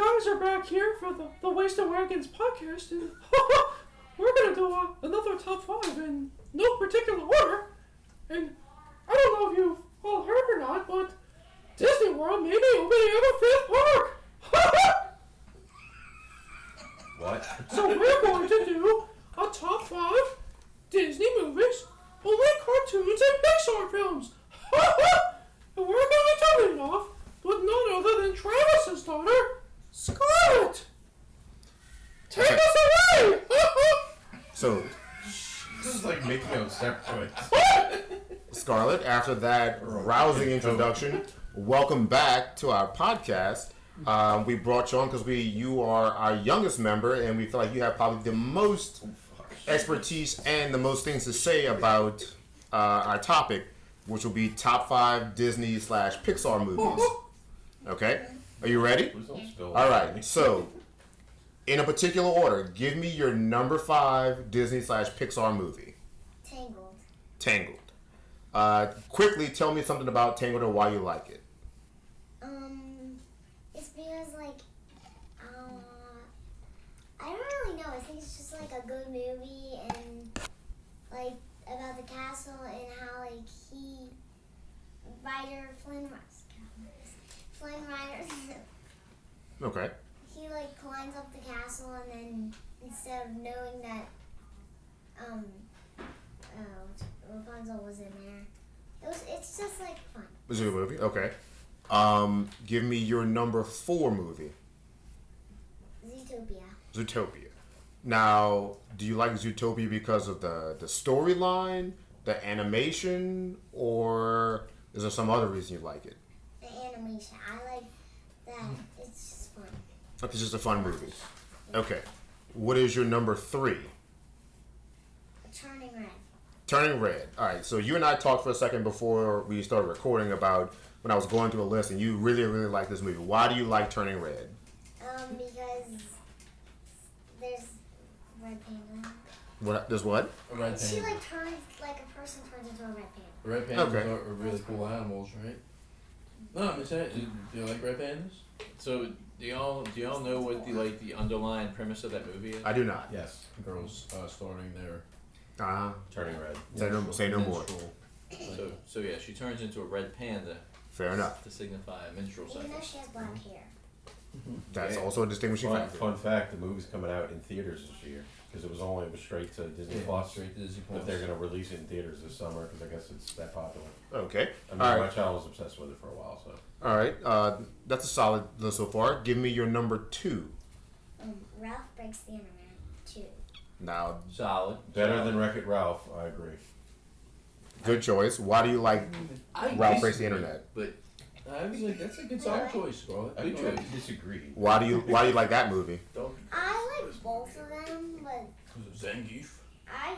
guys are back here for the Wasted Wagons podcast, and we're gonna do another top 5 in no particular order. And I don't know if you've all heard or not, but Disney World may be opening up a 5th park. What? So we're going to do a top 5 Disney movies, only cartoons and Pixar films. And we're going to lead off with none other than Travis's daughter, Scarlett. Take us away! So, This is like making out steroids. Scarlett, after that rousing introduction, welcome back to our podcast. We brought you on because you are our youngest member, and we feel like you have probably the most expertise and the most things to say about our topic, which will be top 5 Disney/Pixar movies. Okay? Are you ready? All right. So, in a particular order, give me your number 5 Disney/Pixar movie. Tangled. Quickly, tell me something about Tangled or why you like it. It's because, I don't really know. I think it's just, a good movie and, about the castle and how, Flynn Rider, Okay. he, climbs up the castle and then instead of knowing that, Rapunzel was in there, it's just, fun. It's a good movie? Okay. Give me your number 4 movie. Zootopia. Now, do you like Zootopia because of the storyline, the animation, or is there some other reason you like it? The animation. I like that. It's just fun. It's just a fun movie. Okay. What is your number 3? Turning Red. All right. So you and I talked for a second before we started recording about when I was going through a list, and you really, really like this movie. Why do you like Turning Red? Because there's red panda. What? There's what? A red She panda. turns a person turns into a red panda. Red pandas Okay. are really cool animals, right? No, I'm saying, do you like red pandas? So do y'all know what the underlying premise of that movie is? I do not. Yes. Girls starting their Turning red. Say no more. So yeah, she turns into a red panda. Fair enough. To signify a menstrual cycle. Even though she has black hair. That's also a distinguishing factor. Fun fact: the movie's coming out in theaters this year because it was straight to Disney Plus. Straight to Disney Plus. But they're going to release it in theaters this summer because I guess it's that popular. Okay. My child was obsessed with it for a while. So. All right. That's a solid list so far. Give me your number 2. Ralph Breaks the Internet 2. Now, solid. Better than Wreck-It Ralph, I agree. Good choice. Why do you like Ralph Breaks the Internet? But I was like, that's a good solid choice, Scarlett. Good choice. Disagree. Why do you like that movie? I like both of them, but Zangief. I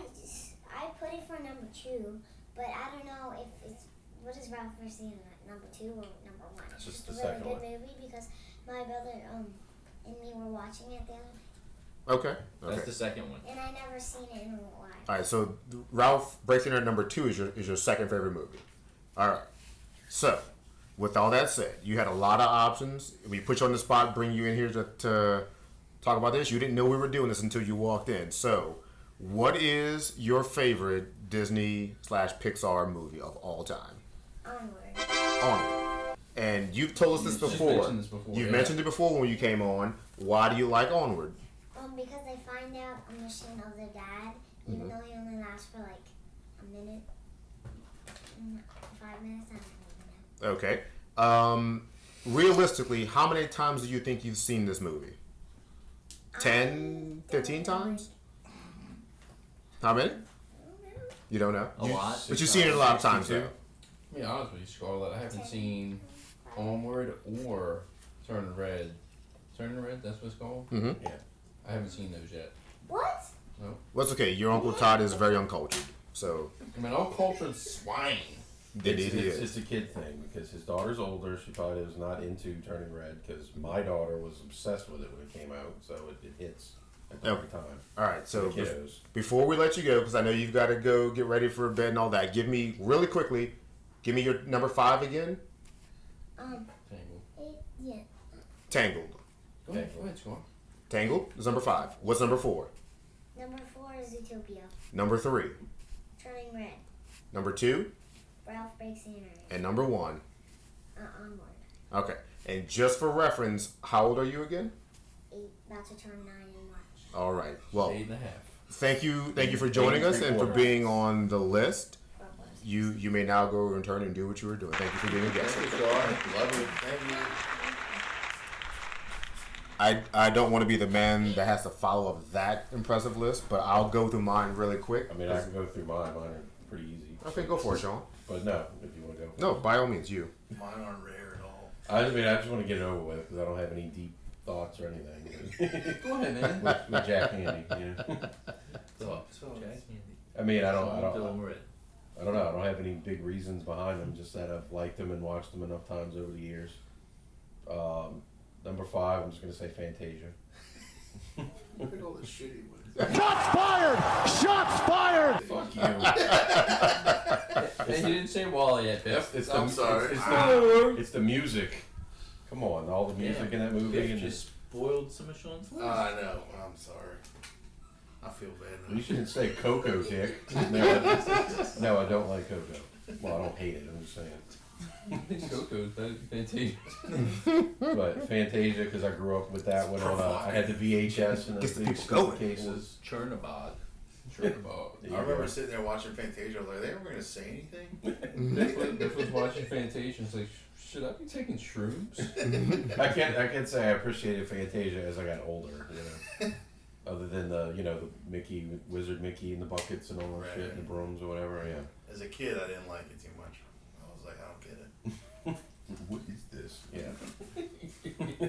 put it for number 2, but I don't know if it's what is Ralph Breaks the Internet, number 2 or number 1. It's just a really good movie because my brother and me were watching it the other day. Okay. That's the second one. And I never seen it in a while. All right. So Ralph Breaks the Internet number 2 is your second favorite movie. All right. So with all that said, you had a lot of options. We put you on the spot, bring you in here to talk about this. You didn't know we were doing this until you walked in. So, what is your favorite Disney/Pixar movie of all time? Onward. And you've told us this before. You've mentioned it before when you came on. Why do you like Onward? Because they find out a mission of their dad, even though he only lasts for a minute, 5 minutes. I don't even Okay. know. Realistically, how many times do you think you've seen this movie? 10, 15 times? How many? You don't know? A lot. But you've seen it a lot of times, though. To be honest with you, Scarlett, I haven't seen Onward or Turning Red. Turning Red, that's what it's called? Mm-hmm. Yeah. I haven't seen those yet. What? No. Well, it's okay. Your Uncle Todd is very uncultured, so... I mean, all cultured swine. It's a kid thing because his daughter's older. She probably was not into Turning Red because my daughter was obsessed with it when it came out, so it hits at the right time. All right, so kiddos. Before we let you go, because I know you've got to go get ready for bed and all that, give me, really quickly, give me your number 5 again. Tangled. Yeah. Tangled. Go ahead, Score. Tangled is number 5. What's number 4? Number 4 is Zootopia. Number 3. Turning Red. Number 2. Ralph Breaks the Internet. And number 1. Onward. Okay. And just for reference, how old are you again? 8, about to turn 9 in March. All right. Well, 8.5. thank you for joining us and for being on the list. God bless. You may now go and turn and do what you were doing. Thank you for being a guest. Thank you, Scar. Love you. Thank you. I don't want to be the man that has to follow up that impressive list, but I'll go through mine really quick. I mean, I can go through mine. Mine are pretty easy. Okay, go for it, Sean. But no, if you want to go. No, by all means, you. Mine aren't rare at all. I mean, I just want to get it over with because I don't have any deep thoughts or anything. Go ahead, man. with Jack Handy, you know. Thoughts. I mean, I don't Red. know. I don't have any big reasons behind them. Just that I've liked them and watched them enough times over the years. Number 5, I'm just gonna say Fantasia. Look at all the shitty ones. Shots fired! Shots fired! Fuck you. And you didn't say Wally yet, Biff. I'm sorry. It's the music. Come on, all the music in that movie. Biff And just spoiled some of Sean's list. I know. I'm sorry. I feel bad. you shouldn't say Coco, Dick. No, I don't like Coco. Well, I don't hate it. I'm just saying. Coco's better than Fantasia. But Fantasia, because I grew up with that one on. I had the VHS and Gets the the big people going. cases. Chernabog. There I you remember go. sitting there watching Fantasia. I was like, are they ever going to say anything? Biff was watching Fantasia and was like, should I be taking shrooms? I can't say I appreciated Fantasia as I got older. You know, other than the Mickey, Wizard Mickey, and the buckets and all that shit, and the brooms or whatever. Yeah. As a kid, I didn't like it too much. I was like, I don't get it. What is this? Yeah.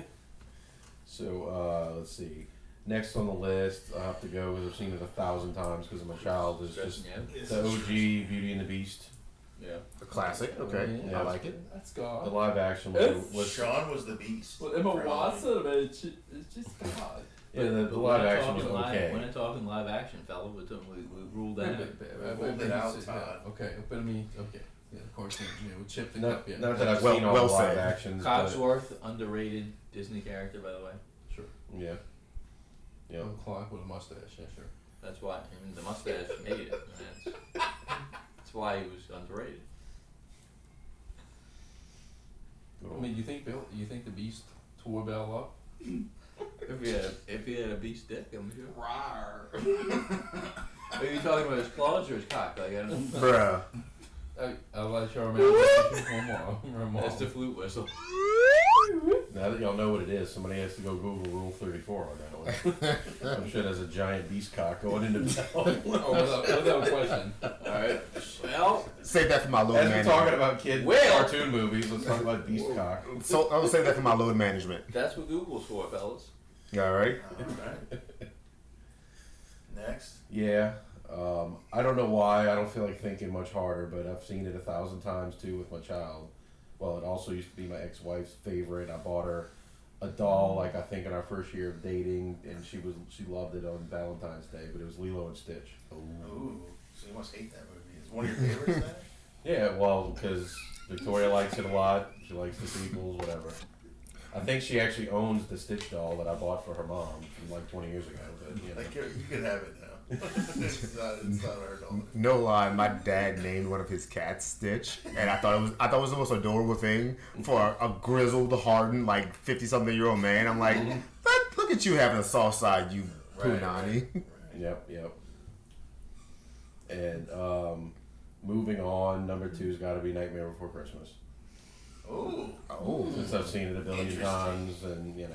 So let's see. Next on the list, I have to go because I've seen it 1,000 times because of my child. Is just Yeah. the OG Beauty and the Beast. Yeah. A classic. Okay, Yeah. I like it. That's The God. live action was Sean was the beast. Well, Emma For Watson, man, it's just God. yeah, the live action was okay. When I'm talking live action, fella, we ruled that out. Ruled it out, Todd. Okay, but I mean, okay. Yeah, of course, with Chip the Not, Cup, yeah. not that I've Well- seen all well the live said. actions. But, Cogsworth, underrated Disney character, by the way. Sure. yeah. Yeah. Little clock with a mustache, yeah, sure. That's why, and the mustache made it. And that's why he was underrated. I mean, you think the Beast tore Belle up? If he had a beast dick, I'm sure. Rawr. Are you talking about his claws or his cock? Like, I don't know. Bruh. I'll let you remember one more. That's the flute whistle. Now that y'all know what it is, somebody has to go Google Rule 34 on that one. I'm sure there's a giant beast cock going into Belle. Oh, without question. Alright. Well, Save that for my load As we're management. talking about kid Well- cartoon movies, let's talk about beast cock. So I'll save that for my load management. that's what Google's for, fellas. All right. Alright. Next. Yeah. I don't know why. I don't feel like thinking much harder, but I've seen it 1,000 times too with my child. Well, it also used to be my ex-wife's favorite. I bought her a doll, like I think in our first year of dating, and she loved it on Valentine's Day. But it was Lilo and Stitch. Ooh. So you must hate that movie. Is it one of your favorites then? Yeah, well, because Victoria likes it a lot. She likes the sequels, whatever. I think she actually owns the Stitch doll that I bought for her mom from like 20 years ago. But you know. Like, you could have it now. it's not our dog. No lie, my dad named one of his cats Stitch, and I thought it was the most adorable thing for a grizzled, hardened, like 50-something-year-old man. I'm like, look at you having a soft side, you punani. Yep. And moving on, number 2's got to be Nightmare Before Christmas. Ooh. Oh, Since I've seen it a billion Interesting. times, and you know,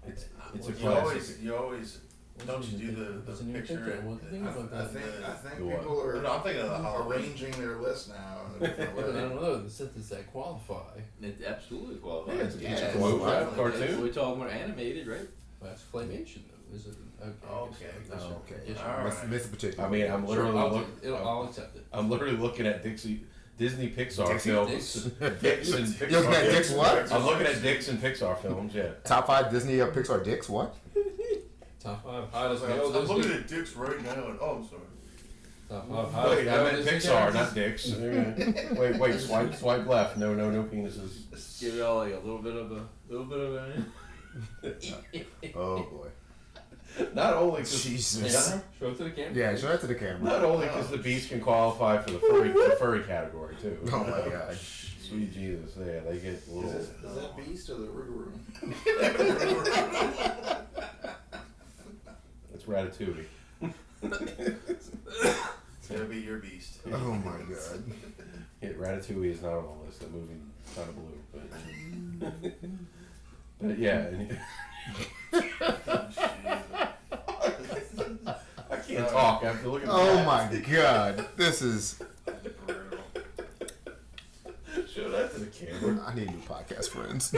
it's a You classic. always don't you do the Wasn't even picture? thinking- wasn't thinking about I that. think The what? people are No, I'm thinking of the Halloween. arranging their list now in a different I way. don't know. Does that qualify? It absolutely qualifies. Yeah, it's Yeah, a movie, definitely. cartoon. We're talking about animated, right? That's claymation, though. Is it? Okay. Yes, sir. okay. Yes, sir. All right. Mr. Particular. I mean, I'm literally I'll accept it. I'm literally looking at Disney Pixar Dixie? films. Dix and Pixar. You're looking at Dick's what? I'm looking at Dix and Pixar films. Yeah. Top 5 Disney Pixar dicks. What? Top 5 I hottest was like, male I'm looking Disney. at Dix right now, and oh, I'm sorry. Top 5 hottest Wait, I male meant Disney Pixar, characters. not Dix. Wait, swipe left. No penises. Give it all like a little bit of a. Oh boy. Not only cause, Jesus. Show it to the camera. Yeah, show that to the camera. not only because the beast can qualify for the furry category too. Oh my god. Sweet Jesus, yeah, they get a little. Is that Beast or the Roo? It's Ratatouille. It's gonna be your Beast. Oh my god. Yeah, Ratatouille is not on the list. That movie kind of blue, but yeah. I can't talk after looking at Oh that. my god. This is. Show that to the camera. I need new podcast friends.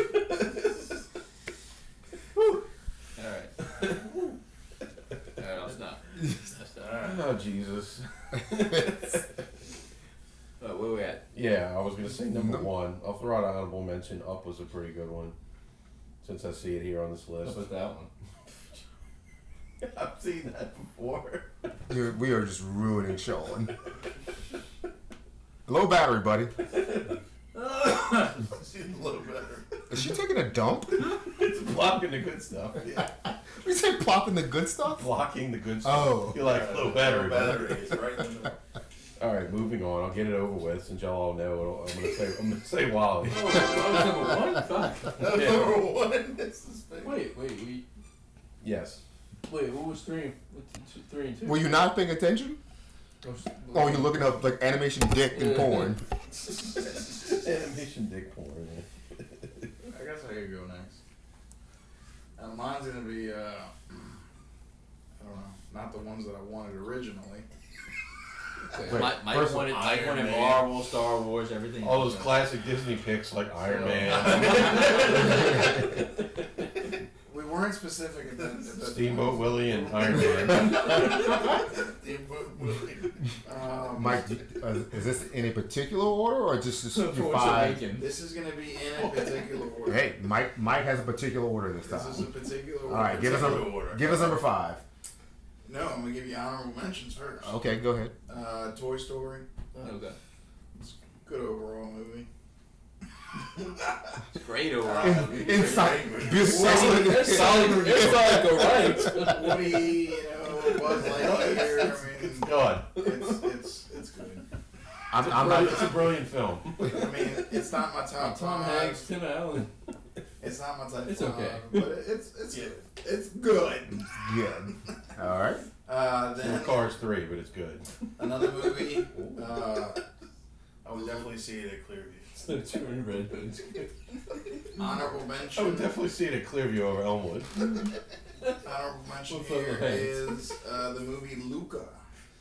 Alright. Alright, I'll stop. Oh Jesus. Where we at? Yeah, I was gonna say number one. I'll throw out an honorable mention. Up was a pretty good one, since I see it here on this How list. about that one? I've seen that before. Dude, we are just ruining Sean. Low battery, buddy. She's a little better. Is she taking a dump? It's blocking the good stuff. Yeah. We say plopping the good stuff? Blocking the good stuff. Oh. You're like low battery. Low battery is right in the middle. All right, moving on. I'll get it over with since y'all all know. I'm gonna say Wally. Oh, number one? Fuck. Yeah. Number one. This is big. Wait, Yes. what was three? What's 3 and 2? Were you not paying attention? Oh, you're looking up like animation dick and porn. Animation dick porn. I guess I could go next. Mine's gonna be, I don't know, not the ones that I wanted originally. Wait, Mike first wanted Iron Man. Marvel, Star Wars, everything. All those classic Disney picks like Iron Man, We weren't specific at that. Steamboat Willie, and Iron Man. Steamboat Willie. Mike, is this in a particular order or just For your what you're 5? making. This is gonna be in a particular order. Hey, Mike has a particular order this This is a time. particular All order. right, give us number 5. No, I'm gonna give you honorable mentions first. Okay, go ahead. Toy Story. Okay. Good overall movie. It's great overall. Inside, Solid go right. Woody, Buzz Lightyear. I mean, God, it's good. it's a brilliant film. I mean, it's not my top Tom 5. Hanks, Tim Allen. It's not my top It's 5. okay. But it's good. It's good. Good. All right. Then Cars 3, but it's good. another movie. I would definitely see it at Clearview. It's no turn red, but it's good. Honorable I would mention. definitely see it at Clearview over Elmwood. Honorable mention What's up, here right? is the movie Luca.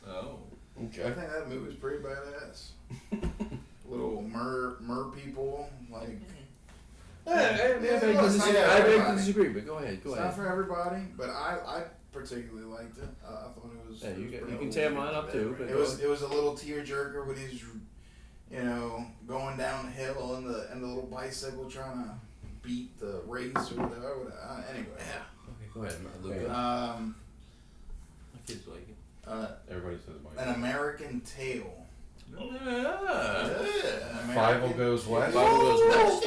Oh. I Okay. think that movie's pretty badass. Little mer people like. I beg to disagree, but go ahead. It's not for everybody, but I particularly liked it. I thought it was. Yeah, it was pretty you can cool. tear mine up too. But It was a little tearjerker when he's, going down the hill and the little bicycle trying to beat the race or whatever. Anyway, Okay, go ahead, Luca. yeah. My kids like it. Everybody says Mike. An American Tale. Yeah. Five Goes West. Bible goes west.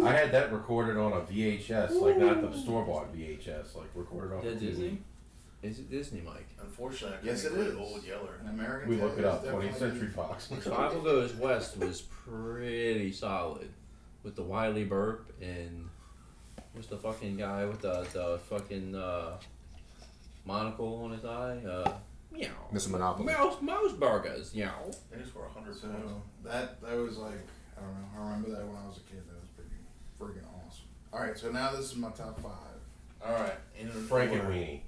I had that recorded on a VHS, like not the store-bought VHS, like recorded off. Is that the TV. Disney? Is it Disney, Mike? Unfortunately, I Yes, couldn't it get is. Old Yeller. An American We Tale. look it is up. 20th definitely- Century Fox. Bible Goes West was pretty solid with the Wiley burp and what's the fucking guy with the fucking monocle on his eye? Meow. Mr. Monopoly. Mouse burgers. Meow. They just were 100 So pounds. that was like, I don't know. I remember that when I was a kid. That was pretty freaking awesome. All right, so now this is my top 5. All right. In Frank and Weenie.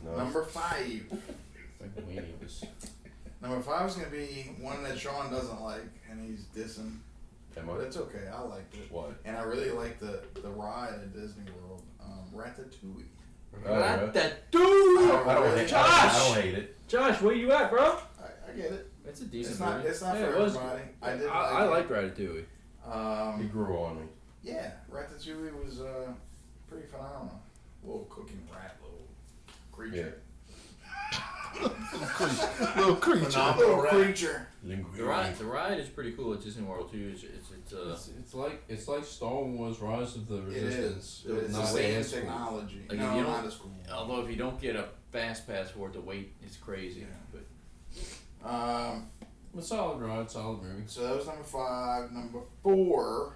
No. Number 5. Fucking weenie was. Number 5 is gonna be one that Sean doesn't like, and he's dissing. Am But I? it's okay. I liked it, What? and I really like the ride at Disney World. Ratatouille. Oh, yeah. That dude! I don't hate. Josh! I don't hate it. Josh, where you at, bro? I get it. It's a decent It's not. movie. It's not Yeah, for it was- everybody. I did. I like Ratatouille. it. He grew on me. Yeah, Ratatouille was pretty phenomenal. Little cooking rat, little creature. Little creature. Phenomenal creature. The ride is pretty cool at Disney World too. It's like Star Wars: Rise of the It Resistance. is. It's the Not same as cool. technology. Like, No, if you not don't- as cool. Although if you don't get a fast pass for it, the wait is crazy. Yeah. But A solid ride, solid movie. So that was number 5. Number 4.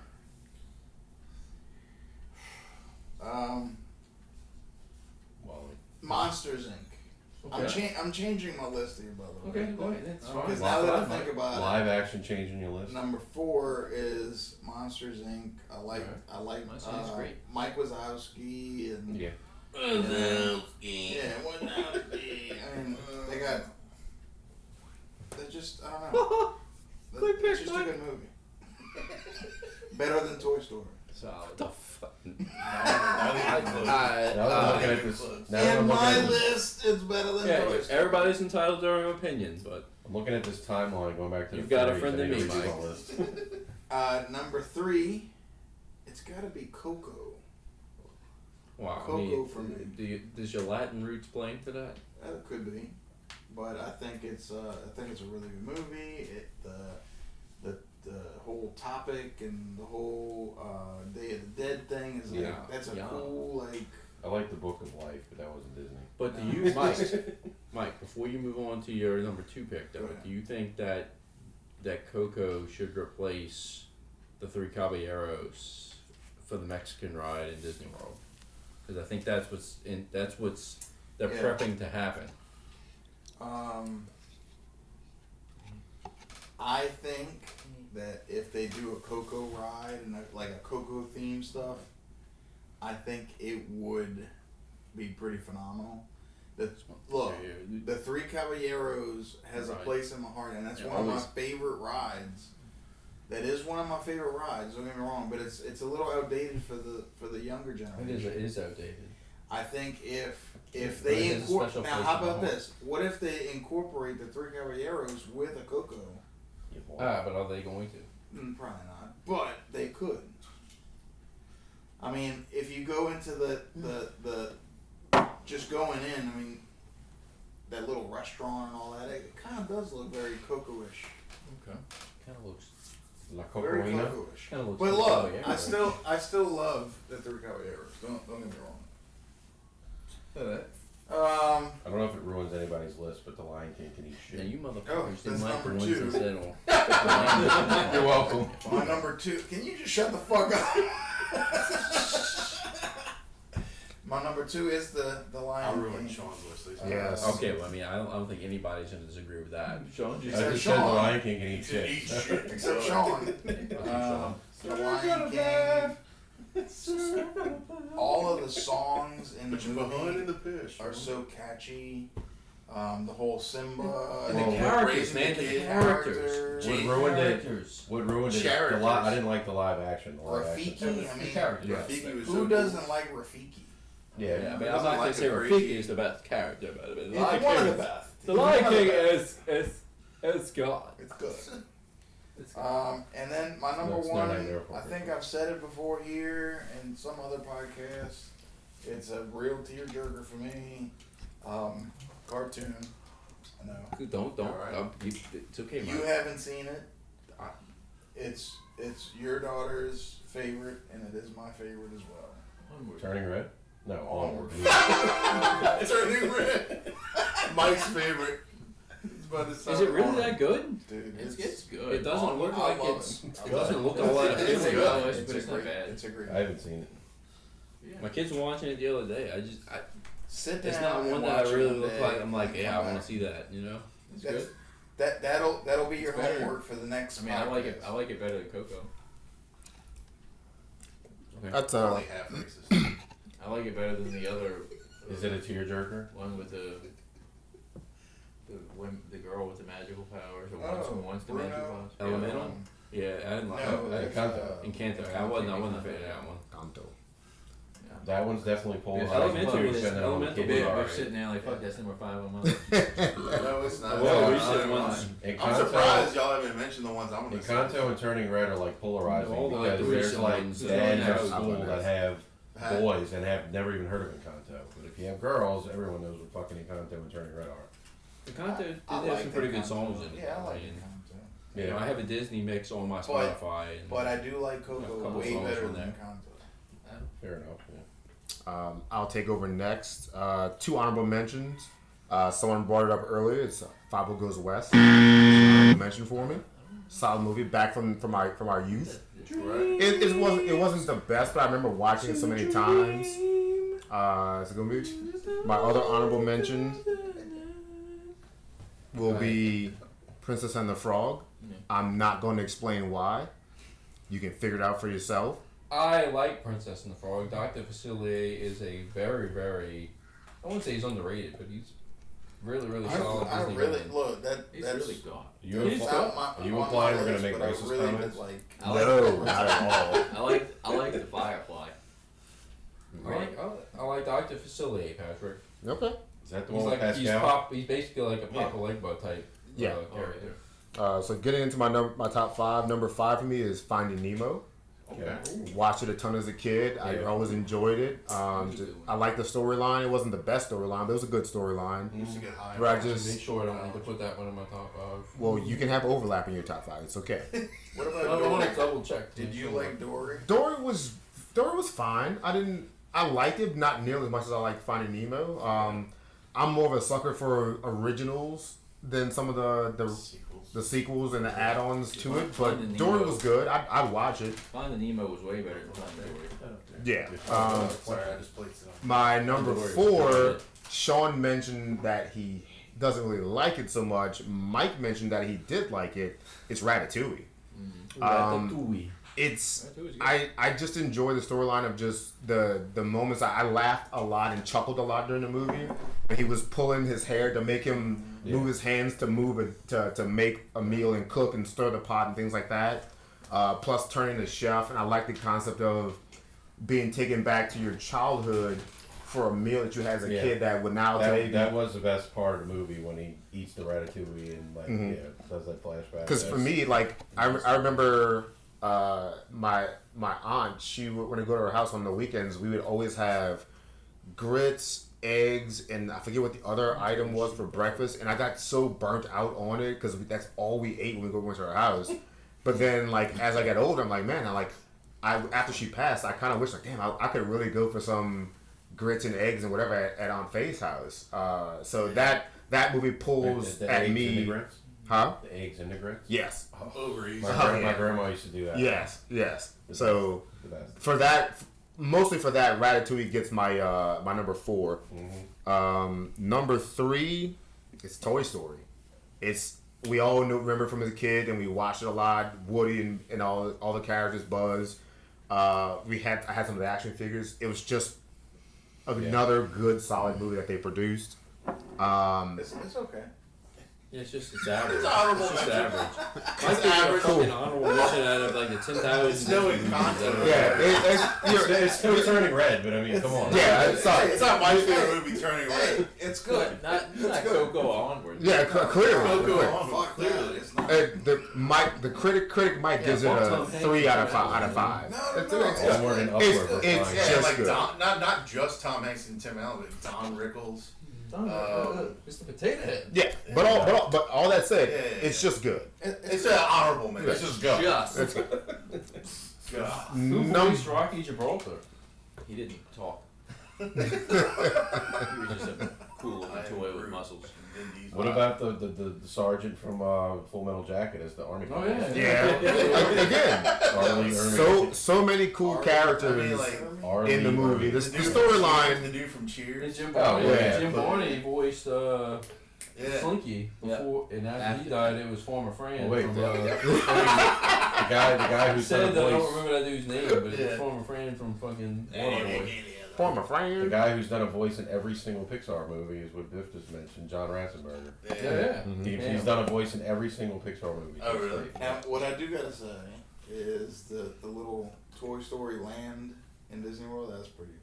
Wally. Monsters Inc. Okay. I'm changing my list here, by the way. Okay, go ahead. That's fine. Because now that I think about Live action changing your it, list. number 4 is Monsters Inc. I like Monsters Inc.'s great. Mike Wazowski and Yeah. yeah, Wazowski. I mean, they're just, I don't know. It's just a good movie. Better than Toy Story. Solid. The fuck? Now that I'm looking at this. Now that In I'm looking my at this, list, it's better than Yeah, Toy Story. everybody's entitled to their own opinion, but I'm looking at this timeline going back to You've the got a 30s, friend I in need to me, redo Mike. my list. Number 3, it's got to be Coco. wow. Coco for me. Does your Latin roots play into that? It could be, but I think it's a really good movie. The whole topic and the whole Day of the Dead thing is like, Yeah. that's a Yeah. cool, like. I like the Book of Life, but that wasn't Disney. But do No. you, Mike, before you move on to your number 2 pick, Go though, ahead. do you think that Coco should replace the Three Caballeros for the Mexican ride in Disney World? Because I think that's what's they're Yeah. prepping to happen. I think that if they do a Coco ride and like a Coco theme stuff, I think it would be pretty phenomenal. Look, the Three Caballeros has a Right. place in my heart, and that's Yeah, one of always. my favorite rides. That is one of my favorite rides. Don't get me wrong, but it's a little outdated for the younger generation. It is outdated. I think if But they it has a incorporate special now, place how in my about heart. this? What if they incorporate the Three Caballeros with a Coco? But are they going to? Probably not, but they could. I mean, if you go into the just going in, I mean, that little restaurant and all that, it kind of does look very Coco-ish. Okay. Kind of looks. La Very Cocorina. Coco-ish. Kind of looks. But like look, Caballero. I still love the Three Caballeros. Don't get me wrong. I don't know if it ruins anybody's list, but The Lion King can eat shit. Yeah, you motherfuckers that's didn't like the number ones 2. that said all. You're welcome. My number 2. Can you just shut the fuck up? My number 2 is the Lion I'll King. ruin Sean's list. Yes. Okay, well, I mean, I don't think anybody's gonna disagree with that. Sean, I Except just said The Sean. Lion King can eat Eat shit. shit. Except Sean. The Lion King. All of the songs in the But you're behind in movie the pitch. are so catchy. The whole Simba, And the Well, characters, raising man, the the kid characters. What The ruined it? characters. What ruined it? Characters. I didn't like the live action. The live action. Rafiki. I mean, characters. Rafiki was who so doesn't like Rafiki? Yeah. Yeah, I mean, I'm doesn't not gonna like say a Rafiki crazy- is the best character, but I mean, He's one of the best. The Lion King is God. It's good. It's God. And then my number That's no one, nightmare for I think I've said it before here and some other podcast. It's a real tearjerker for me. Cartoon. I know. Don't. Alright. It's okay, You man. haven't seen it. It's your daughter's favorite, and it is my favorite as well. Turning Red? No, Onward. Turning Red. Mike's favorite. He's about to Is sound it really on. that good? Dude, It's good. It doesn't Onward, look I like love it's. it. It doesn't look all that It's appealing, good. but It's it's a not great. bad. It's a great. I haven't seen it. My kids were watching it the other day. Sit down. It's not and one that I watch it really one look day like. I'm like, and yeah, I come want back. to see that. You know, it's That's- good. That'll be your It's better. homework for the next. I mean, I like it. podcast. I like it better than Coco. Okay. That's Only half racist. I like it better than the other. Is it a tearjerker? One with the girl with the magical powers, or Oh, one's the Bruno. magical powers. Elemental. Yeah, I didn't like No, that. Encanto. Encanto. I wasn't a fan of that one. Canto. That one's definitely polarized. Elementary But is then all the Elemental. kids are We're alright. sitting there like, fuck, that's number 5 on my list. No, it's not. Well, we It's said not once. mine. Encanto- I'm surprised y'all haven't mentioned the ones I'm gonna say. Encanto and Turning Red are like polarizing All the, like, because the there's recent like ones, dads yeah, at I school love that have Had- boys and have never even heard of Encanto. But if you have girls, everyone knows what fucking Encanto and Turning Red are. Encanto did I have like some pretty good Encanto. songs in it. Yeah, I like mean, Encanto. You know, I have a Disney mix on my Spotify. And But I do like a Coco couple way songs better on than there. Encanto. Fair enough. Yeah. I'll take over next. 2 honorable mentions. Someone brought it up earlier. It's Fable Goes West. Honorable mention for me. Solid movie, back from our youth. It wasn't the best, but I remember watching it so many times. It's a good movie. My other honorable mention will be Princess and the Frog. I'm not going to explain why. You can figure it out for yourself. I like Princess and the Frog. Dr. Facilier is a very, very, I wouldn't say he's underrated, but he's really, really solid. I Disney really villain. look He's that's really gone. You He's are you implying we're gonna make racist comments? No, not at all. I like the Firefly. I like Dr. Facilier, Patrick. Okay. Is that the He's one with like Pascal? he's basically like a Papa Legbo type Yeah. character. So getting into my top 5. Number 5 for me is Finding Nemo. Okay. Watched it a ton as a kid. I always enjoyed it. I liked the storyline. It wasn't the best storyline, but it was a good storyline. Used to get high. But I Make just, sure I don't need to put that one in my top 5. well, you can have overlap in your top 5. It's okay. What I about want Dory? to double check. Did you like Dory? Dory was fine. I liked it, not nearly as much as I liked Finding Nemo. I'm more of a sucker for originals than some of the sequels and the add-ons to it. But Finding Dory Nemo. was good. I'd watch it. Finding Nemo was way better than Finding Dory. Yeah. Sorry, I just placed it on. My number Dory was 4, good. Sean mentioned that he doesn't really like it so much. Mike mentioned that he did like it. It's Ratatouille. Ratatouille. It's Ratatouille's good. I just enjoy the storyline of just the moments. I laughed a lot and chuckled a lot during the movie. When he was pulling his hair to make him move his hands to move it to make a meal and cook and stir the pot and things like that. Plus turning the chef, and I like the concept of being taken back to your childhood for a meal that you had as a kid that would now today That was the best part of the movie when he eats the ratatouille and does that flashback. Because for me, like I remember my aunt, she would, when I go to her house on the weekends, we would always have grits, eggs, and I forget what the other item was for breakfast. And I got so burnt out on it because that's all we ate when we went to her house. But then, like as I got older, I'm like, man, after she passed, I kind of wish, like, damn, I could really go for some grits and eggs and whatever at Aunt Faye's house. So that movie pulls the at eggs me. and the grits? Huh? The eggs and the grits? Yes. Over easy. My grandma used to do that. Yes. So The best. for that, mostly for that, Ratatouille gets my my number 4. Number 3 is Toy Story. We all remember from as a kid, and we watched it a lot. Woody and all the characters, Buzz. I had some of the action figures. It was just another good, solid movie that they produced. It's okay. Yeah, it's average. It's honorable It's just mention. average. It's average. Fucking honorable mention out of like the 10,000. It's no Encanto. It's still turning red, but I mean, come on. Yeah, It's not my favorite movie, Turning Red. It's good. Not Coco onward. Yeah, clearly. Fuck that. It's not. The critic Mike gives it a 3 out of 5. No. Onward and upward. It's were it's fine. Yeah, just like good. not just Tom Hanks and Tim Allen, but Don Rickles. It's the potato head. Yeah, but all that said, Yeah. it's just good. It's an honorable mention. Let's just go. Just. God. Who voiced Rocky Gibraltar? He didn't talk. He was just a cool looking toy with muscles. What about the sergeant from Full Metal Jacket as the army? Oh, yeah. Yeah, again, Charlie Ermey. so many cool characters Arlie in the movie. Ermey. The storyline. The dude from And Cheers. Jim Oh, Barney, yeah. Jim Barney voiced Yeah. Slinky before, and after he died, it was former Fran. Wait, from, the guy who's said done that a I don't voice. remember that dude's name, but Yeah. it's former Fran from fucking Waterboy. Former The friend. guy who's done a voice in every single Pixar movie is what Biff just mentioned, John Ratzenberger. Yeah. He's done a voice in every single Pixar movie. Oh, really? Now, what I do gotta say is the little Toy Story land in Disney World. That's pretty.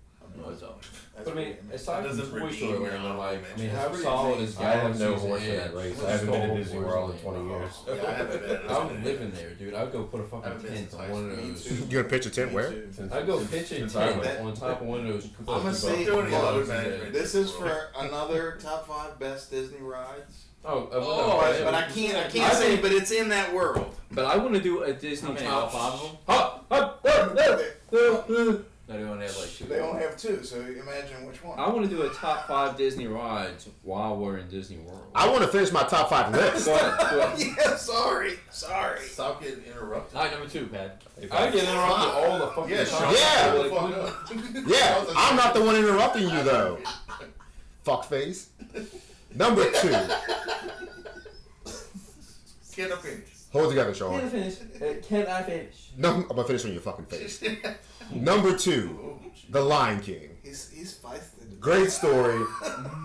What's up? That's But I mean, pretty aside from doesn't Toy redeem Story your Land, honorable like, I mention. mean, It's how pretty solid amazing. is I have no Galaxy's horse in Edge? that race. What's I haven't been Star to Disney Wars World in Land? 20 years. Yeah, I haven't been. I would live in there, dude. I'd go put a I fucking haven't been tent since on high one of school. those. You gonna pitch a tent where? I'd go pitch a Since tent I went. on top of one of those. I'm gonna say Doing a lot of this management. is for another top 5 best Disney rides. But I can't say. But it's in that world. But I want to do a Disney top 5 of them. No, they only have like 2. They only have 2, so imagine which one. I want to do a top 5 Disney rides while we're in Disney World. I want to finish my top 5 list. Go ahead. Yeah, sorry. Stop getting interrupted. Alright, number 2, Pat. I get interrupted all the fucking time. Yeah, I'm not the one interrupting you though. Fuckface. Number 2. Can I finish? Hold it together, Sean. Can I finish? No, I'm gonna finish on your fucking face. Number 2, The Lion King. He's feisty. Great story,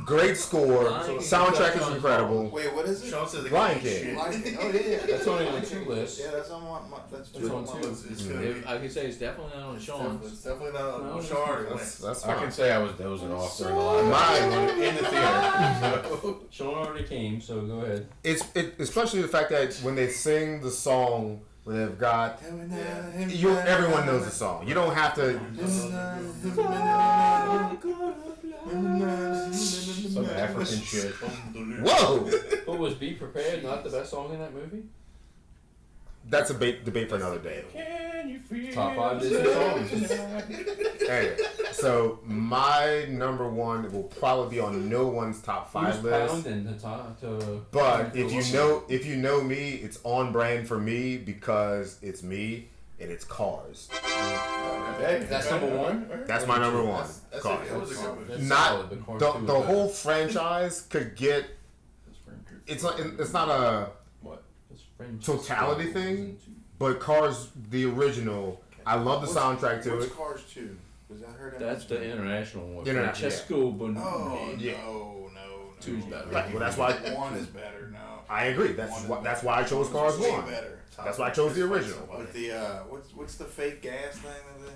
great score, Lion King. soundtrack is incredible. Wait, what is it? Sean says Lion King. Lion King. Oh yeah. That's only on 2 lists. Yeah, that's on my. That's That's on 2. It's gonna be- I can say it's definitely not on Sean's. It's definitely not No, on it's Sean. That's I fine. can say I was dozing off during the live Mine. in the theater. Sean already came, so go ahead. Especially the fact that when they sing the song, when they've got everyone knows the song. You don't have to. Some African shit. Whoa! But was Be Prepared not the best song in that movie? That's a debate for another day. Top 5 Disney songs. Anyway, so my number 1 will probably be on no one's top 5 list. But if you know me, it's on brand for me because it's me and it's Cars. That's number 1? That's my number 1. Cars. That was a good movie. That's Not solid, but Cars 2 is the better. whole franchise could get. It's not a totality thing, but Cars the original. I love the soundtrack to What's it. Cars 2? Because I heard That's the international one. International, Francesco Bononi. Oh Yeah. no. 2's better. Right, well, that's why 1 is better now. I agree. That's why I chose Cars Way 1. better. That's why I chose the original. With the what's the fake gas thing of it?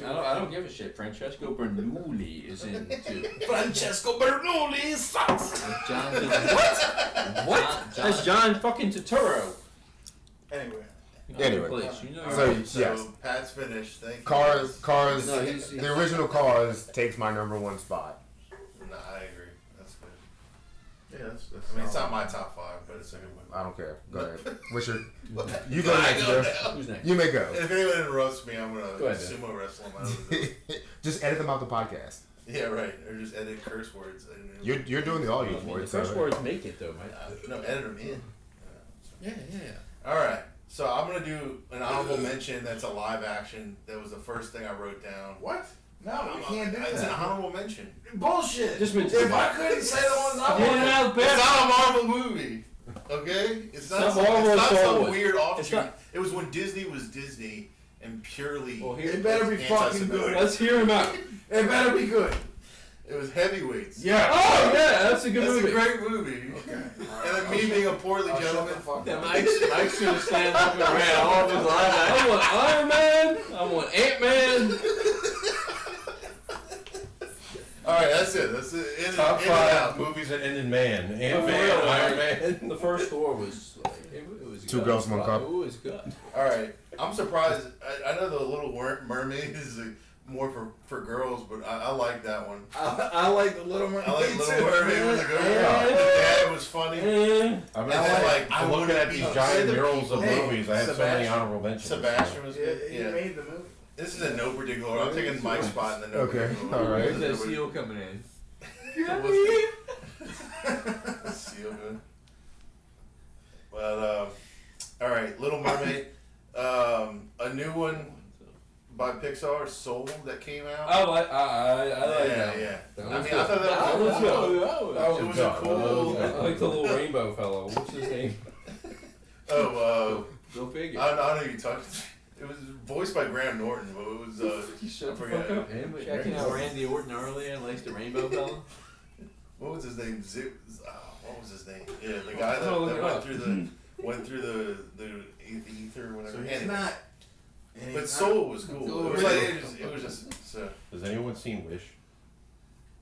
I don't give a shit. Francesco Bernoulli is in 2. Francesco Bernoulli sucks. John what? That's John fucking Turturro. Anyway, Please, you know so you're- yes, Pat's finished. Thank you. Cars. No, he's- The original Cars takes my number 1 spot. Nah, I agree. That's good. Yeah, that's I mean, it's not my top 5, but it's a good one. I don't care. Go ahead. What's your? You go next, Jeff. Who's next? You may go. If anyone interrupts me, I'm Go gonna ahead, sumo wrestle them out of the Just edit them out the podcast. Yeah, right. Or just edit curse words. You're doing the audio I mean, for the it. first so- words make it though, mate. No, edit them in. Yeah. All right. So I'm gonna do an honorable mention. That's a live action. That was the first thing I wrote down. What? No, you can't do It's an that. honorable mention. Bullshit. Just mention If it. I couldn't say the ones I Yeah, wanted, no, It's not a Marvel movie. Okay? It's not some weird offshoot. It was when Disney was Disney and purely. Well, it better be fucking good. Let's hear him out. It better be good. It was Heavyweights. Yeah. Oh yeah, that's a good That's movie. a great movie. Okay. And then me being a poorly I'll shut gentleman. the fuck Yeah, up. Mike's gonna stand up and ran all of his life. I want Iron Man. I want Ant-Man. Alright, that's it. That's it. Top In and out. 5 movies that ended man. For Ant-Man, real, Iron Man. The first 4 was like it was Two good. girls, one cup. It was good. Alright. I'm surprised. I know the Little Mermaid is more for girls, but I like that one. I like the Little Mermaid. I like too. Little Mermaid was a good one. Yeah. The dad was funny. Eh. I'm I'm looking at these giant murals of Hey, movies. I had so many honorable mentions. Sebastian was Yeah, good. he Yeah. made the movie. This is in no particular order. I'm taking Mike's spot in the no Okay, particular all order. right. Where's that seal coming in? Seal good. But all right, Little Mermaid. A new one by Pixar, Soul, that came out. I like that. Yeah. That I was mean, good. I thought that was good. It was a cool. I like the little rainbow fellow. What's his name? Oh, Go figure. I don't know who you talked to. It was voiced by Graham Norton, but it was You shut I the forgot. fuck up. Checking out Randy Orton earlier and likes the rainbow fellow. What was his name? What was his name? Yeah, the guy that, Oh, look that it went up. through the ether or whatever. So he's Anyway. not. But Soul was cool. Soul It was was like cool. it was just so. Has anyone seen Wish?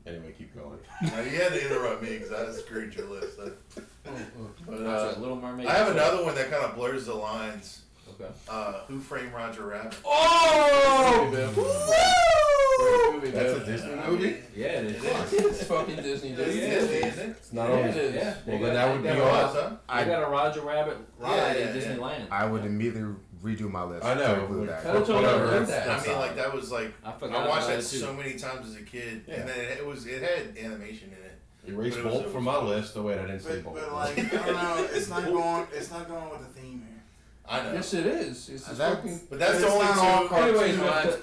Anyway, keep going. Now, you had to interrupt me because I screwed your list. But Little Mermaid. I have another one that kind of blurs the lines. Okay. Who Framed Roger Rabbit? Oh! movie. That's dude. a Disney movie? Yeah, it is. It's fucking Disney. Dude. It's Yeah, Disney, it isn't it? It's not Yeah, only. it is. Yeah. Well, then that would be They awesome. got a Roger Rabbit ride Yeah, at yeah. Disneyland. I would immediately redo my list. I know. to include that. How did you Whatever. know that? I mean, like that was like I I forgot watched about that it too. so many times as a kid, Yeah. and then it had animation in it. Erase But it was- Bolt from my list. Oh wait, I didn't say But, Bolt. but like, I don't know, it's not going with the theme here. I know, Yes, it is. It's just That's- fucking. but that's the It's only not all two. Anyways,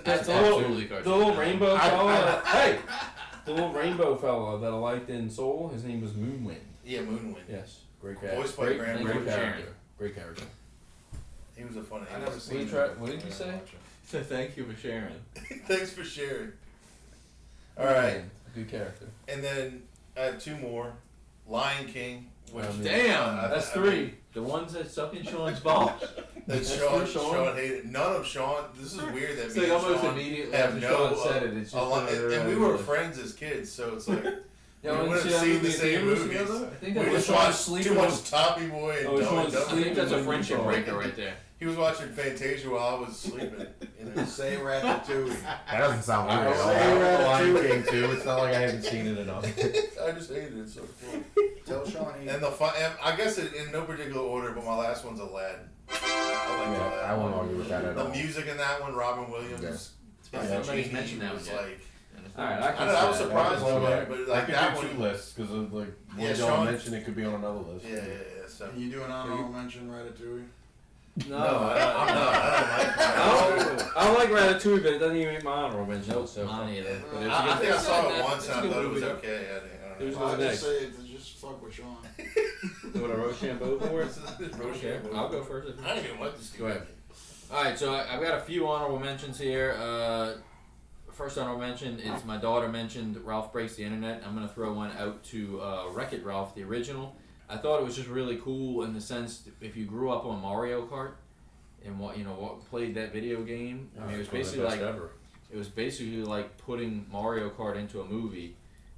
That's the little, absolutely the cartoon. little rainbow I- fella. Hey, the little rainbow fella that I liked in Soul. His name was Moonwind. Yeah, Moonwind. Yes, great character. Voiced by Great, Graham great Norton. character. Great character. He was a funny. I never What seen did, it. what did you say? So thank you for sharing. Thanks for sharing. All right, Good character. and then I have two more. Lion King. Which, I mean, Damn, That's three. The ones that suck in Sean's balls. That That's Sean, true, Sean. Sean hated. None of Sean. This is weird that It's me like and almost Sean immediately have after no. Sean said it. It's just and we were friends as kids, so it's like Yeah, we wouldn't wouldn't see that seen movie the in same theaters movies. together? I think we that was just Sean watched sleeping too on- much Tommy Boy and Oh, Dumb Sean's and Dumber. I think that's a When friendship you breaker right there. He was watching Fantasia while I was sleeping. You know? Say Ratatouille. That doesn't sound weird I at say all. Ratatouille King too. It's not like I haven't seen it enough. I just hated it so cool. Tell Sean he. And the fun, and I guess in no particular order, but my last one's Aladdin. I like Yeah, Aladdin. I won't argue with that at The all. music in that one, Robin Williams. Yes. as Nobody's Genie mentioned that was one yet. like. Alright, I don't know, I was surprised That was by on it, but I like could that do one. two lists because like one Yeah, y'all Sean- mentioned it could be on another list. Yeah. So. Can you do an honorable mention Ratatouille? No, I don't like that. I don't like Ratatouille, but it doesn't even make my honorable mention. Nope, so mine either. But it was a I good- think I saw it It's once a and I good thought it was movie. okay. I It was Well, I good just next. say it to just fuck with Sean. What, a Rochambeau for it? Okay, Okay, I'll go first. I don't even like this. Go ahead. Alright, so I've got a few honorable mentions here. First honorable mention is my daughter mentioned Ralph Breaks the Internet. I'm going to throw one out to Wreck-It Ralph, the original. I thought it was just really cool in the sense that if you grew up on Mario Kart and what played that video game. I mean, it was basically like ever. it was basically like putting Mario Kart into a movie.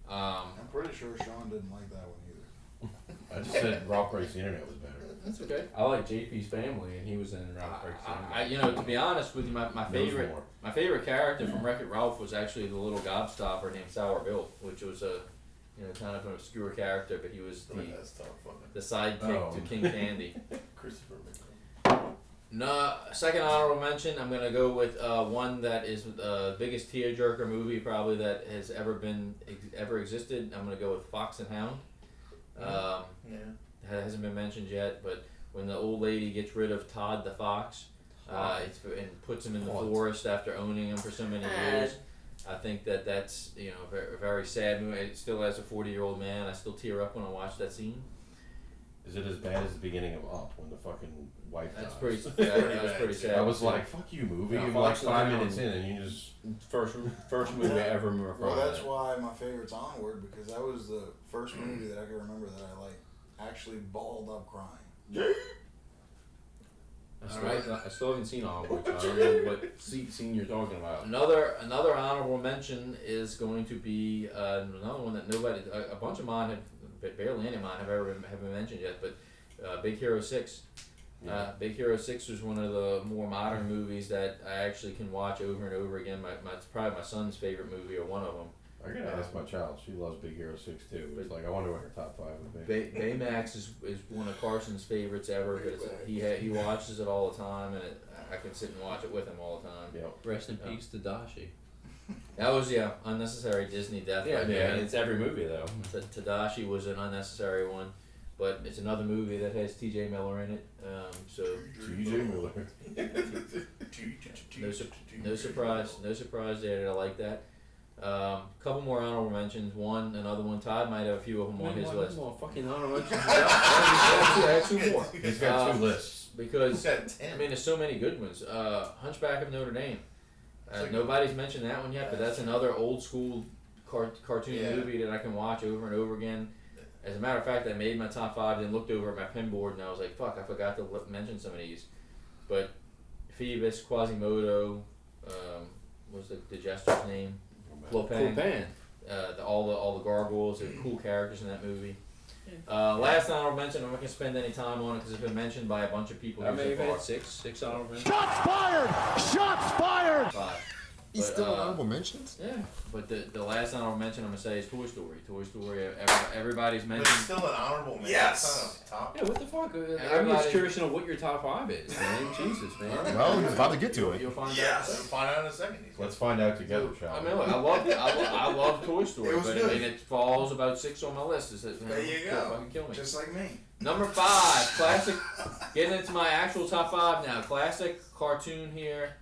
I'm pretty sure Sean didn't like that one either. I just said Ralph Breaks the Internet was better. That's okay. I like JP's family, and he was in Ralph Breaks the Internet. To be honest with you, my Knows favorite more. my favorite character from Wreck-It Ralph was actually the little gobstopper named Sour Bill, which was a kind of an obscure character, but he was That's tough. the sidekick to King Candy. Christopher McQueen. No, second honorable mention. I'm gonna go with one that is the biggest tearjerker movie probably that has ever existed. I'm gonna go with Fox and Hound. Yeah. Hasn't been mentioned yet, but when the old lady gets rid of Todd the fox, and puts him in the forest after owning him for so many years, I think that's a very sad movie. It still, as a 40-year-old man, I still tear up when I watch that scene. Is it as bad as the beginning of Up when the fucking wife That's dies? pretty. That was pretty sad. I was like, "Fuck you, movie!" Yeah, I'm like Fox and 5 Hound. minutes in, and you just first movie I ever remember. Well, that's why my favorite's Onward, because that was the first movie that I can remember that I like actually balled up crying. I still haven't seen Onward, so I don't know what scene you're talking about. Another honorable mention is going to be another one that a bunch of mine have, barely any of mine have been mentioned yet, but Big Hero 6. Big Hero 6 was one of the more modern movies that I actually can watch over and over again. It's probably my son's favorite movie, or one of them. I gotta ask my child. She loves Big Hero 6 too. It's like I wonder what her top 5 would be. Baymax is one of Carson's favorites ever. But he watches it all the time, and I can sit and watch it with him all the time. Yep. Rest in peace, Tadashi. That was unnecessary Disney death. Yeah, right yeah, there. it's every movie though. Tadashi was an unnecessary one, but it's another movie that has T.J. Miller in it. So T.J. Miller. no surprise there that I like that. Couple more honorable mentions. Another one. Todd might have a few of them on his list. Fucking honorable mentions. I had two more. He's got 2 lists. Because He's got 10. I mean, there's so many good ones. Hunchback of Notre Dame. Nobody's mentioned that one yet, but that's another old school cartoon movie that I can watch over and over again. As a matter of fact, I made my top 5, then looked over at my pin board, and I was like, "Fuck, I forgot to mention some of these." But Phoebus, Quasimodo, what's the jester's name? Clopin. All the gargoyles are cool characters in that movie. Last honorable mention, I'm not going to spend any time on it because it's been mentioned by a bunch of people. I may so have far. had six honorable mentions. Shots fired! Shots fired! 5. He's still in honorable mentions? Yeah, but the last honorable mention I'm going to say is Toy Story. Toy Story, everybody's But mentioned. it's still an honorable mention. Yes. It's not a top. Yeah, what the fuck? I'm just curious to know what your top 5 is, man. Jesus, man. Well, he's about to get to it. You'll find Yes. We'll find out in a second. Let's find out together, shall I we? mean, look, I love Toy Story, It was but good. I mean, it falls about 6 on my list. There you go. Fucking kill me. Just like me. Number 5, classic. Getting into my actual top 5 now. Classic cartoon here.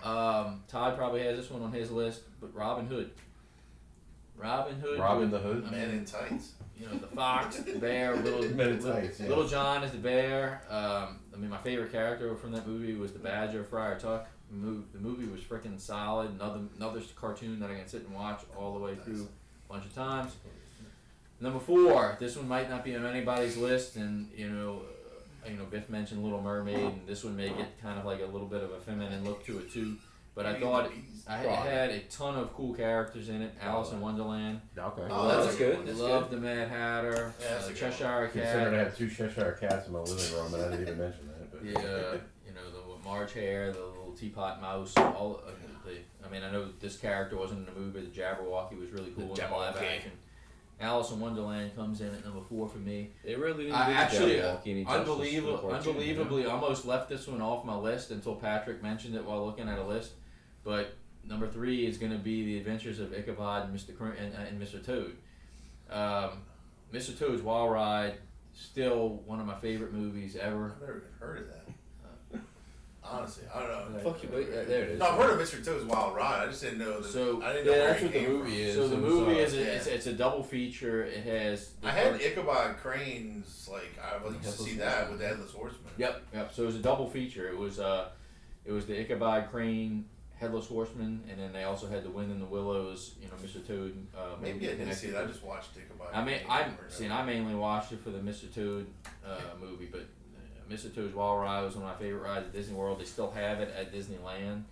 Todd probably has this one on his list, but Robin Hood. Robin Hood. Robin the Hood. Man in tights. You know, the fox, the bear, Yeah. Little John is the bear. I mean, my favorite character from that movie was the Badger, Friar Tuck. The movie was freaking solid. Another cartoon that I can sit and watch all the way through a bunch of times. Number 4, this one might not be on anybody's list, and Biff mentioned Little Mermaid, and this one may get kind of like a little bit of a feminine look to it too. But I thought it had a ton of cool characters in it. Alice in Wonderland. Okay. Oh, that's good. Love the Mad Hatter. Yeah, that's a good Cheshire Considering I Cat. have 2 Cheshire cats in my living room, and I didn't even mention that. But. The Marge Hare, the little teapot mouse. I know this character wasn't in the movie, but the Jabberwocky was really cool in the live action. Alice in Wonderland comes in at number 4 for me. It really didn't I actually, unbelievably, unbelievably, almost left this one off my list until Patrick mentioned it while looking at a list. But number 3 is going to be The Adventures of Ichabod and Mr. Toad. Mr. Toad's Wild Ride, still one of my favorite movies ever. I've never even heard of that. Honestly, I don't know. Fuck you, there it is. No, I've heard of Mr. Toad's Wild Ride. I just didn't know that. So, I didn't know where that's he what the came movie from. is. So the I'm movie sorry. is it's a double feature. It has. I had Ichabod Crane's I used to see that with the Headless Horseman. Yep. So it was a double feature. It was the Ichabod Crane Headless Horseman, and then they also had the Wind in the Willows. Mr. Toad. Maybe I didn't see it. I just watched Ichabod. I mainly watched it for the Mr. Toad movie, but Mr. Toad's Wild Ride was one of my favorite rides at Disney World. They still have it at Disneyland.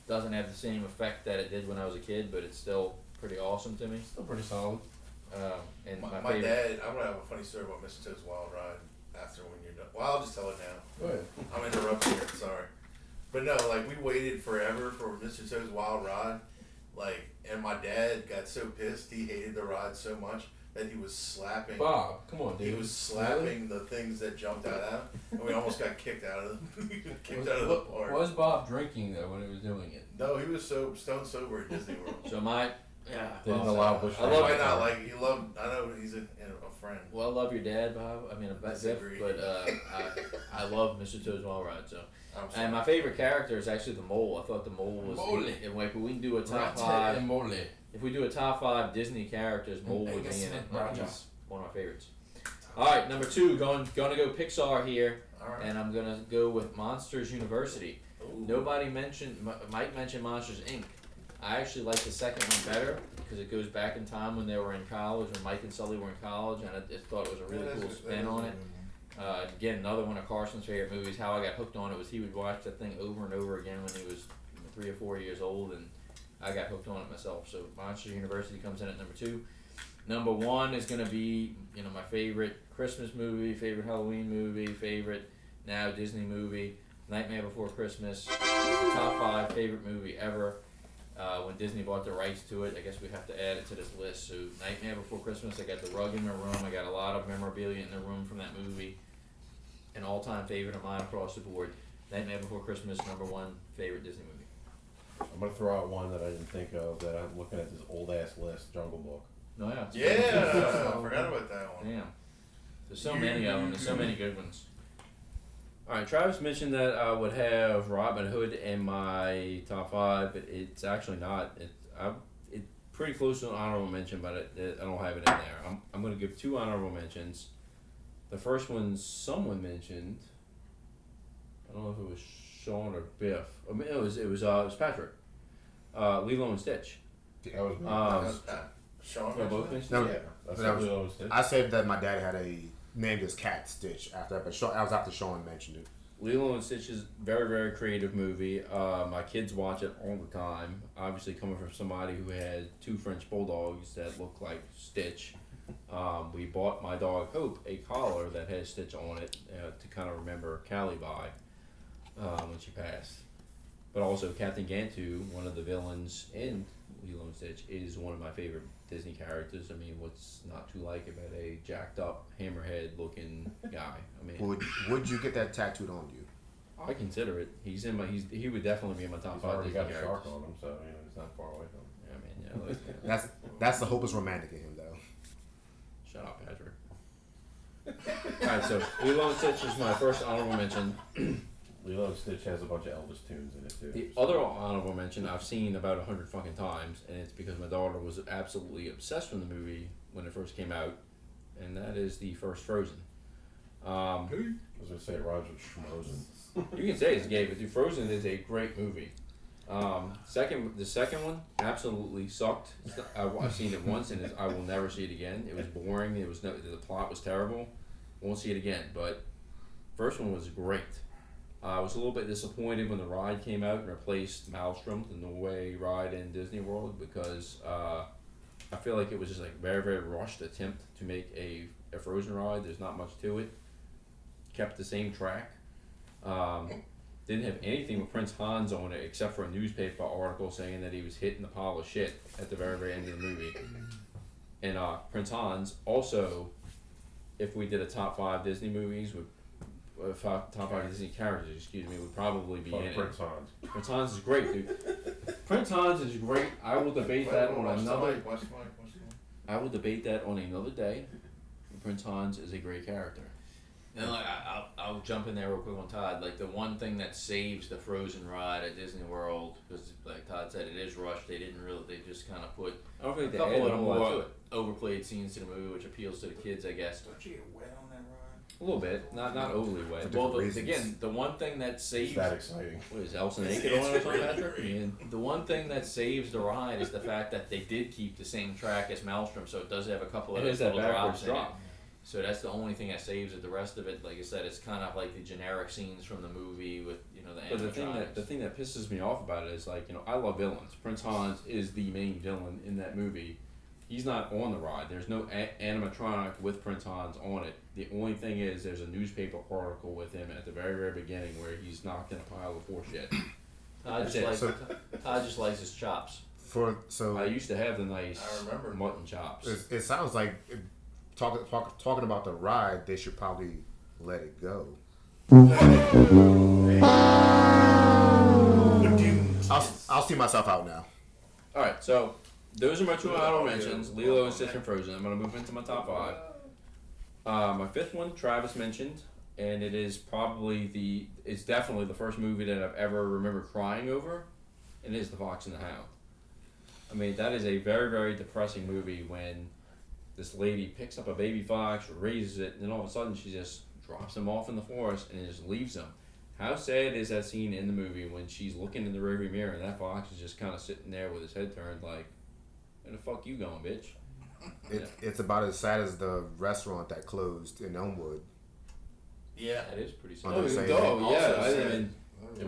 Doesn't have the same effect that it did when I was a kid, but it's still pretty awesome to me. Still pretty solid. And My favorite. dad, I'm gonna have a funny story about Mr. Toad's Wild Ride after when you're done. Well, I'll just tell it now. Go ahead. I'm interrupting here. Sorry, but no, we waited forever for Mr. Toad's Wild Ride, and my dad got so pissed. He hated the ride so much that he was slapping. Bob, come on, dude. He was slapping the things that jumped out at him, and we almost got kicked out of the park. Was Bob drinking though when he was doing it? No, he was stone sober at Disney World. So They didn't allow Bush. I love Why it. not? I know he's a friend. Well, I love your dad, Bob. I mean, Disagree. but I love Mr. Toad's Wild Ride. So, I'm sorry. and my favorite character is actually the mole. I thought the mole was. Mole. And we can do a top Ratchet 5. and Mole. If we do a top 5 Disney characters, mole would be in it. Roger. He's one of my favorites. All right, number 2, gonna go Pixar here, All right. and I'm gonna go with Monsters University. Ooh. Nobody mentioned. Mike mentioned Monsters Inc. I actually like the second one better because it goes back in time when they were in college, when Mike and Sully were in college, and I just thought it was a really cool spin on it. Again, another one of Carson's favorite movies. How I got hooked on it was he would watch that thing over and over again when he was 3 or 4 years old, and I got hooked on it myself. So Monsters University comes in at number 2. Number 1 is going to be my favorite Christmas movie, favorite Halloween movie, favorite now Disney movie, Nightmare Before Christmas. Top 5 favorite movie ever. When Disney bought the rights to it, I guess we have to add it to this list. So Nightmare Before Christmas, I got the rug in my room. I got a lot of memorabilia in the room from that movie. An all-time favorite of mine across the board. Nightmare Before Christmas, number 1 favorite Disney movie. I'm gonna throw out one that I didn't think of. That I'm looking at this old ass list. Jungle Book. No, yeah. Yeah, I forgot about that one. Damn. There's so many of them. There's so many good ones. All right, Travis mentioned that I would have Robin Hood in my top 5, but it's actually not. It's pretty close to an honorable mention, but I don't have it in there. I'm going to give 2 honorable mentions. The first one someone mentioned. I don't know if it was Sean or Biff. I mean, it was Patrick. Lilo and Stitch. That was me. Sean Both mentioned mentioned? No, Yeah, that's that what was- we always did. I said that my dad had named his cat Stitch after that, but that was after Sean mentioned it. Lilo and Stitch is a very, very creative movie. My kids watch it all the time. Obviously, coming from somebody who had 2 French bulldogs that look like Stitch, we bought my dog Hope a collar that has Stitch on it to kind of remember Callie by when she passed. but also Captain Gantu, one of the villains in Lilo and Stitch, is one of my favorite Disney characters. I mean, what's not to like about a jacked up hammerhead looking guy? I mean, would you get that tattooed on you? I consider it. He would definitely be in my top He's 5 already Disney got a characters. shark on him, so he's not far away from him. Yeah, I mean, yeah. That's the hopeless romantic in him, though. Shut up, Patrick. Alright, so Lilo and Stitch is my first honorable mention. Lilo and Stitch has a bunch of Elvis tunes in it too. The other honorable mention I've seen about 100 fucking times, and it's because my daughter was absolutely obsessed with the movie when it first came out, and that is the first Frozen. I was gonna say it rhymes with schmozen. You can say it's gay, but dude, Frozen is a great movie. The second one absolutely sucked. I've seen it once, and I will never see it again. It was boring. The plot was terrible. Won't see it again. But first one was great. I was a little bit disappointed when the ride came out and replaced Maelstrom, the Norway ride in Disney World, because I feel like it was just like very, very rushed attempt to make a Frozen ride. There's not much to it. Kept the same track. Didn't have anything with Prince Hans on it except for a newspaper article saying that he was hitting the pile of shit at the very, very end of the movie. And Prince Hans also, if we did a top 5 Disney movies, top 5 Disney characters, would probably be in it. Prince Hans. Prince Hans is great, dude. Prince Hans is great. I will debate that on another. I will debate that on another day. Prince Hans is a great character. And like, I'll jump in there real quick on Todd. Like the one thing that saves the Frozen ride at Disney World, because like Todd said, it is rushed. They just kind of put I don't think a they couple added of a whole lot to more it. overplayed scenes to the movie, which appeals to the kids, I guess. Don't you get wet on that ride? A little bit, not overly wet. Well, again, the one thing that saves It's that exciting. What is Elsa naked on it or something, Patrick? Man. the one thing that saves the ride is the fact that they did keep the same track as Maelstrom, so it does have a couple of It is that little backwards drops in it. drop. So that's the only thing that saves it. The rest of it, like I said, it's kind of like the generic scenes from the movie with the But animatronics. the thing that pisses me off about it is I love villains. Prince Hans is the main villain in that movie. He's not on the ride. There's no animatronic with Prince Hans on it. The only thing is there's a newspaper article with him at the very, very beginning where he's knocked in a pile of horse shit. Todd just likes his chops. I used to have the nice I remember. mutton chops. It sounds like talking about the ride, they should probably let it go. I'll see myself out now. Alright, so those are my 2 honorable mentions, Lilo and Stitch and Frozen. I'm going to move into my top 5. My 5th one, Travis mentioned, and it is it's definitely the first movie that I've ever remembered crying over, and it is The Fox and the Hound. I mean, that is a very, very depressing movie when this lady picks up a baby fox, raises it, and then all of a sudden she just drops him off in the forest and just leaves him. How sad is that scene in the movie when she's looking in the rearview mirror and that fox is just kind of sitting there with his head turned like, where the fuck you going, bitch? It's about as sad as the restaurant that closed in Elmwood. Yeah, that is pretty sad. I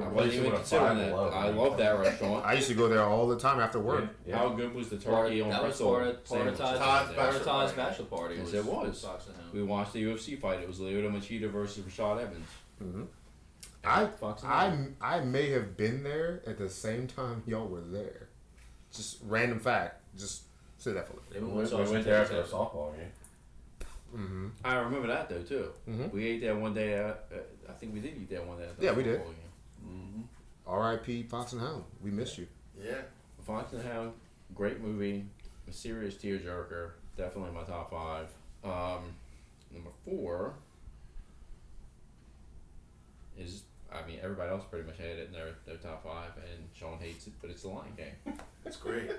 wasn't even considering that. I love that restaurant. I used to go there all the time after work. Yeah. How good was the turkey on that was pretzel? part of Todd's bachelor party. Yes, it was. We watched the UFC fight. It was Lyoto Machida versus Rashad Evans. Mm-hmm. Fox and I may have been there at the same time y'all were there. Just random fact. Just say that for a We went there after a softball game. Mm-hmm. I remember that though too. Mm-hmm. We ate there one day. I think we did eat there one day. Yeah, we did. Mm-hmm. R.I.P. Fox and Hound. We missed you. Yeah. Fox and Hound, great movie, a serious tearjerker. Definitely my top 5. Number 4 is, everybody else pretty much had it in their top 5, and Sean hates it, but it's The Lion King. It's great.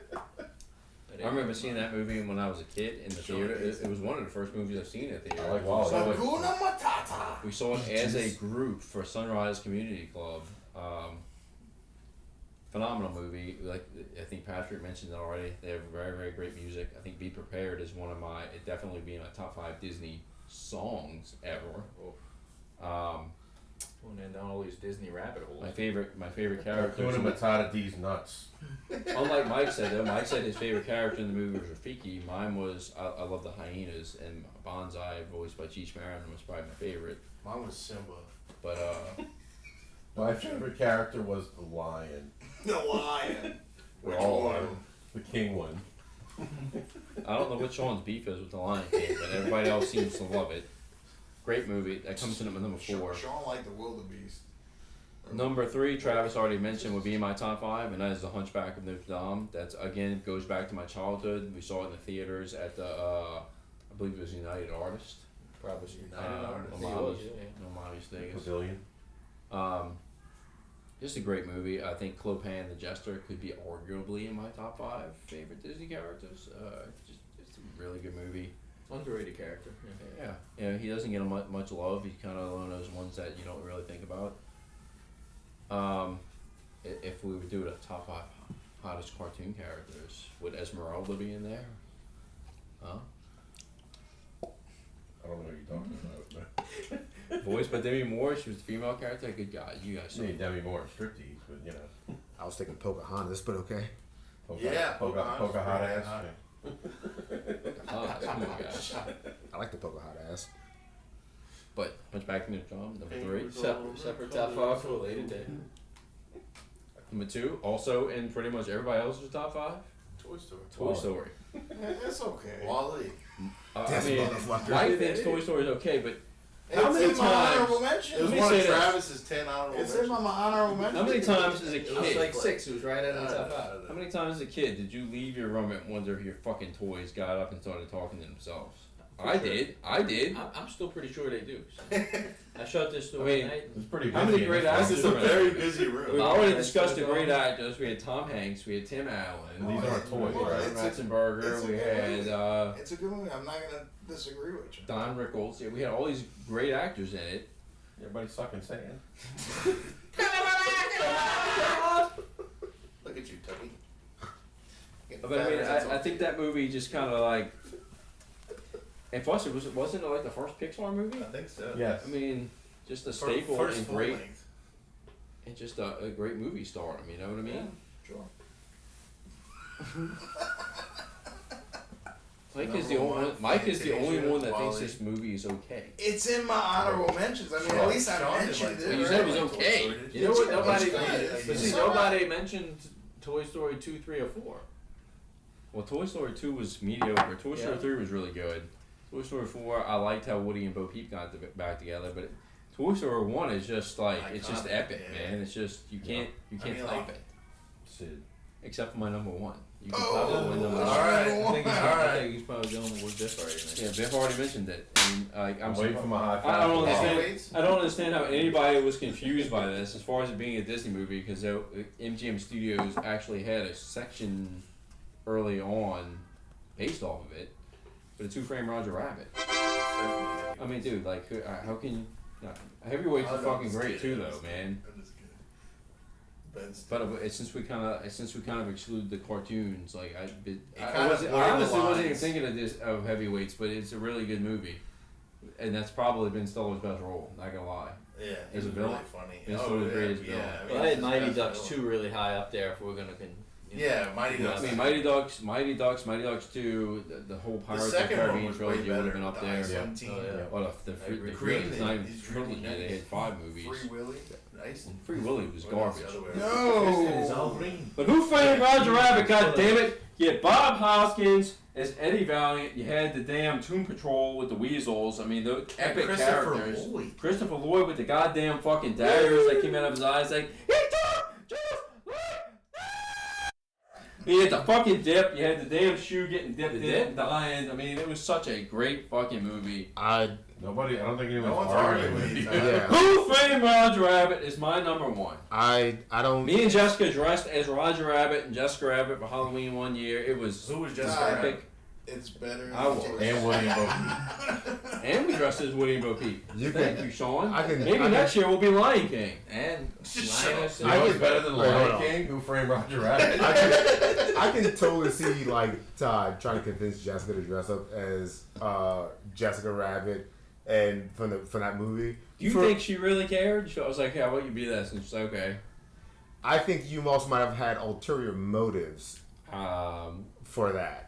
I remember seeing that movie when I was a kid in the theater. It was one of the first movies I've seen at the theater. I like Wally. Hakuna Matata. We saw it as a group for Sunrise Community Club. Phenomenal movie. Like I think Patrick mentioned it already. They have very, very great music. I think Be Prepared is one of it definitely being my top 5 Disney songs ever. And down all these Disney rabbit holes. My favorite character. Hakuna Matata D's nuts. Unlike Mike said though, Mike said his favorite character in the movie was Rafiki. Mine was I love the hyenas, and Bonsai, voiced by Cheech Marin, was probably my favorite. Mine was Simba. But My favorite character was the lion. The lion. Which one? The king one. I don't know what Sean's beef is with the Lion King, but everybody else seems to love it. Great movie. That comes in at number 4. Sean liked the wildebeest. Number 3, Travis already mentioned, would be in my top 5, and that is The Hunchback of Notre Dame. That's, again, goes back to my childhood. We saw it in the theaters at the, I believe it was United Artists. Probably United Artists. Omami's Vegas. Pavilion. Just a great movie. I think Clopin the Jester could be arguably in my top 5 favorite Disney characters. It's a really good movie. Underrated character. Yeah, he doesn't get much love. He's kind of one of those ones that you don't really think about. If we would do a top 5 hottest cartoon characters, would Esmeralda be in there? Huh? I don't know what you're talking about. Voiced by Demi Moore, she was the female character. Good God, you guys. See, Demi Moore, striptease, but you know. I was thinking Pocahontas, but okay. Pocahontas. Oh my gosh. I like the Pocahontas. But Hunchback of Notre Dame, number 3. Separate top 5 for a later day. Number 2, also in pretty much everybody else's top 5. Toy Story. Toy Story. It's okay. Wally. I mean, Mike thinks Toy Story is okay, but How many times? Honorable mention. It was one of Travis's 10 honorable It's mentions. in my honorable mention. how many times as a It was kid? like 6. It was right at the top 5. How many times as a kid did you leave your room and wonder if your fucking toys got up and started talking to themselves? I did. I'm still pretty sure they do. So. I shut this door I mean, tonight. It's pretty busy. How many great actors This is a are in very there? busy We've room. already Yeah, discussed the still great going. actors. We had Tom Hanks. We had Tim Allen. These aren't toys, right? Ratzenberger. We had It's a good movie. I'm not gonna disagree with you. Don Rickles. Yeah, we had all these great actors in it. Everybody sucking sand. Look at you, Tubby. But I mean, I think that movie just kind of like. And plus, wasn't it like the first Pixar movie? I think so. Yes. I mean, just a staple First and full great, length. and just a great movie stardom. You know what I mean? Sure. Mike is the Number only one, Mike is the only Fantasia, one that thinks Wall-E. this movie is okay. It's in my honorable mentions. I mean, at least I Sean did mentioned like it. Well, you right? said it was Like Toy okay. Story. You know what? It's Nobody. good. But see, It's nobody mentioned Toy Story 2, 3, or 4. Well, Toy Story 2 was mediocre. Toy Story Yeah. 3 was really good. Toy Story 4, I liked how Woody and Bo Peep got back together, but Toy Story 1 is just like it's just Iconic, epic, yeah. man. It's just you can't mean, top like- it. Sid. Except for my number 1. You can Oh, probably win number all 1. right. I think he's probably going with Biff already. Yeah, Biff already mentioned it. And I'm waiting for my high five. I don't understand. Heavyweights? I don't understand how anybody was confused by this as far as it being a Disney movie because MGM Studios actually had a section early on based off of it for the Two Frame Roger Rabbit. I mean, dude, like, how can you? No, Heavyweights are fucking great too, though, man. I'm just kidding. Ben's But since we kind of exclude the cartoons, like I kinda honestly blurred the wasn't even lines. thinking of Heavyweights, but it's a really good movie, and that's probably Ben Stiller's best role. Not gonna lie. Yeah, As he's a really villain? funny. He's still the greatest villain. I mean, Well, I had he's Mighty the best Ducks villain. 2 really high up there if we're gonna. Yeah, Mighty I Ducks. mean, Mighty Ducks 2, the whole The Pirates of the second one Caribbean was way trilogy would have better. been up The there. Ice One team. Oh, yeah. Well, the agree. Creed, it's not even He's trilogy. really They had 5 movies. Free Willy. Nice. Free Willy was Or that's garbage. the other way No. all green. But Who Framed Roger Rabbit? God damn it! You had Bob Hoskins as Eddie Valiant. You had the damn Toon Patrol with the weasels. I mean, the epic Christopher characters. Lloyd. Christopher Lloyd with the goddamn fucking daggers that came out of his eyes, like he took just like that. You had the fucking dip. You had the damn shoe getting dipped in and dying. I mean, it was such a great fucking movie. I Nobody. I don't think anyone's No one's arguing arguing with you. with yeah. Who Framed Roger Rabbit is my number 1. I don't. Me and Jessica dressed as Roger Rabbit and Jessica Rabbit for Halloween one year. It was Who was just epic. It's better. I was. And William Bo And we dressed as Woody and Bo Peep. You Thank can- you, Sean. I can- Maybe I can- next year we'll be Lion King. And Just Linus You and know I what's can- better than wait, hold Lion on. King? Who Framed Roger Rabbit? I can totally see like Todd trying to convince Jessica to dress up as Jessica Rabbit, and from that movie. Do you think she really cared? I was like, "How about you be this?" And she's like, "Okay." I think you also might have had ulterior motives Um, for that.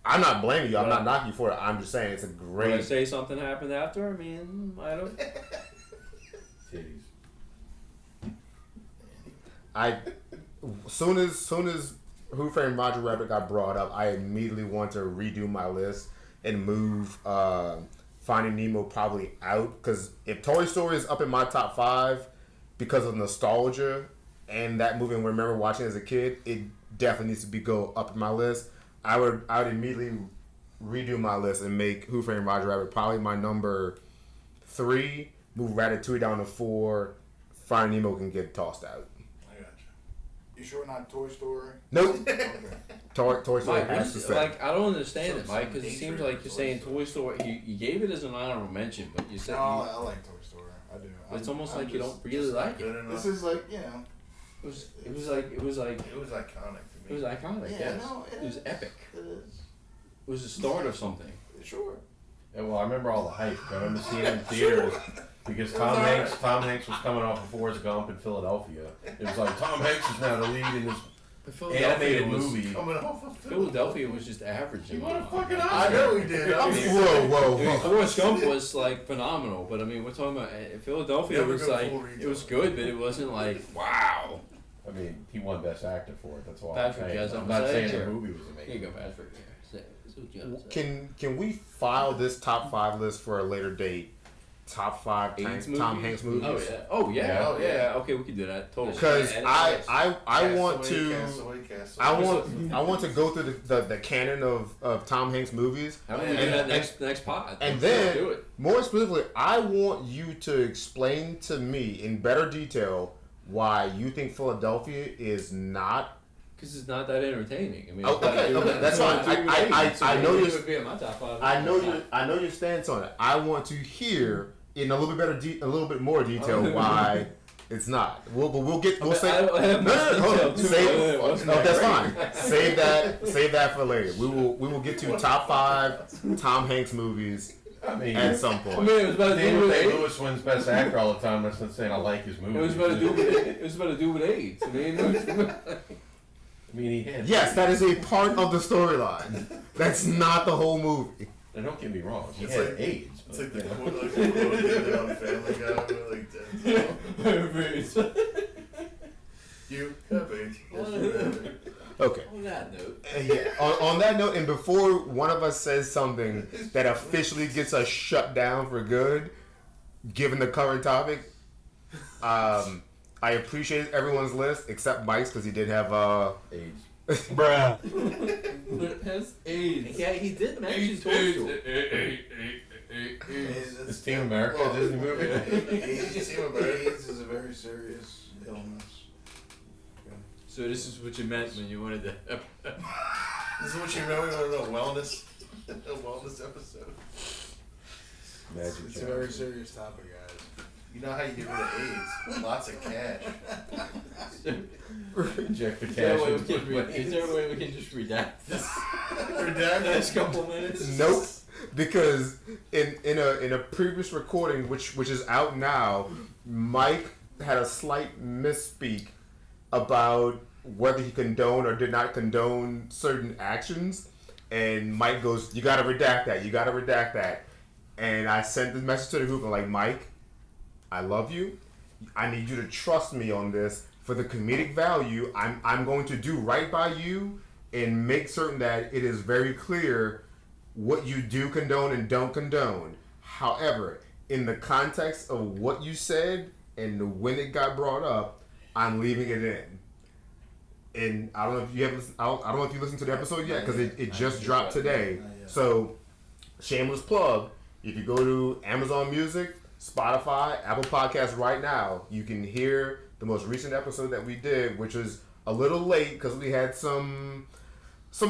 I'm not blaming you. I'm not knocking you for it. I'm just saying it's a Would I great. say something happened after? I mean, I don't. Titties. soon as Who Framed Roger Rabbit got brought up, I immediately want to redo my list and move Finding Nemo probably out, because if Toy Story is up in my top 5 because of nostalgia and that movie I remember watching as a kid, it definitely needs to go up in my list. I would immediately redo my list and make Who Framed Roger Rabbit probably my number 3, move Ratatouille down to 4, Finding Nemo can get tossed out. I got you. You sure not Toy Story? Nope. Okay. Toy Story Mike, has to stay. like, I don't understand it, Some Mike, because it seems nature like of you're Toy saying Story. Toy Story. You gave it as an honorable mention, but you said No, I like Toy Story. I do. it's I'm- almost I'm like you just- don't really like it. Good enough. This is like, you know. It was like It was iconic to it was me. iconic. Yeah, Yes. no, It was is. epic. It is. It was the start of something. Sure. Yeah, well, I remember all the hype. I remember seeing it in theaters because Tom Hanks was coming off of Forrest Gump in Philadelphia. It was like Tom Hanks is now the lead in this But animated movie. Coming off of Philadelphia was just average. You in want my a mind. fucking I Oscar? know he did. I mean, Whoa. Forrest Gump was like phenomenal, but I mean, we're talking about Philadelphia Never was go like full it was retard. good, but it wasn't like wow. I mean, he won Best Actor for it. That's all Patrick, I'm saying. yes, I'm I'm not saying saying here. the movie was Here amazing. you go, Patrick. Say what you gotta say. Can we file this top 5 list for a later date? Top 5 AIDS Tom movies? Hanks movies. Oh yeah. Yeah. Oh yeah. Okay, we can do that. Totally. Because I want Castaway, to Castaway. I want to go through the canon of Tom Hanks movies, How about we do that next pod? and Let's do then it. more specifically, I want you to explain to me in better detail why you think Philadelphia is not. Because it's not that entertaining. I mean, Oh, it's gotta okay, do okay, with- that's it's gotta fine. do with I AIDS, so know maybe you're- it would be in my top 5. I know your stance on it. I want to hear in a little bit more detail why it's not. We'll say. I don't have much hold detail on. too. Save, Wasn't no, that that's great? fine. Save that for later. We will get to top 5 Tom Hanks movies I mean, at some I point. mean, it was about to do Daniel with AIDS. Day-Lewis wins Best Actor all the time. That's not saying I like his movie. It was about to do with it was about to do with AIDS. I mean, I mean, he had. Yes, that is a part of the storyline. That's not the whole movie. Now, don't get me wrong. He It's had like- AIDS. It's But, like the you know. quote, like the quote they did on Family Guy, like you have AIDS. Yes, you have. Okay. on that note, Yeah. On that note, and before one of us says something that officially gets us shut down for good, given the current topic, I appreciate everyone's list except Mike's because he did have AIDS. Bruh. it has AIDS. Yeah, he did mention Toy Story. It's Team America, a Disney movie. AIDS is a very serious illness. So this is what you meant when you wanted to. This is what you remember when a wellness episode. Magic It's a Johnson. very serious topic, guys. You know how you get rid of AIDS? Lots of cash. Inject the Is there cash a way into we can the is there a way we can just redact this? Redact Next couple minutes. Nope, because in a previous recording, which is out now, Mike had a slight misspeak about whether he condoned or did not condone certain actions, and Mike goes, "You got to redact that. You got to redact that." And I sent the message to the group. I'm like, Mike, I love you. I need you to trust me on this for the comedic value. I'm going to do right by you and make certain that it is very clear what you do condone and don't condone. However, in the context of what you said and when it got brought up, I'm leaving it in. And I don't know if you have. I don't know if you listened to the episode yet because it just dropped today. So, shameless plug. If you go to Amazon Music, Spotify, Apple Podcasts right now, you can hear the most recent episode that we did, which was a little late because we had some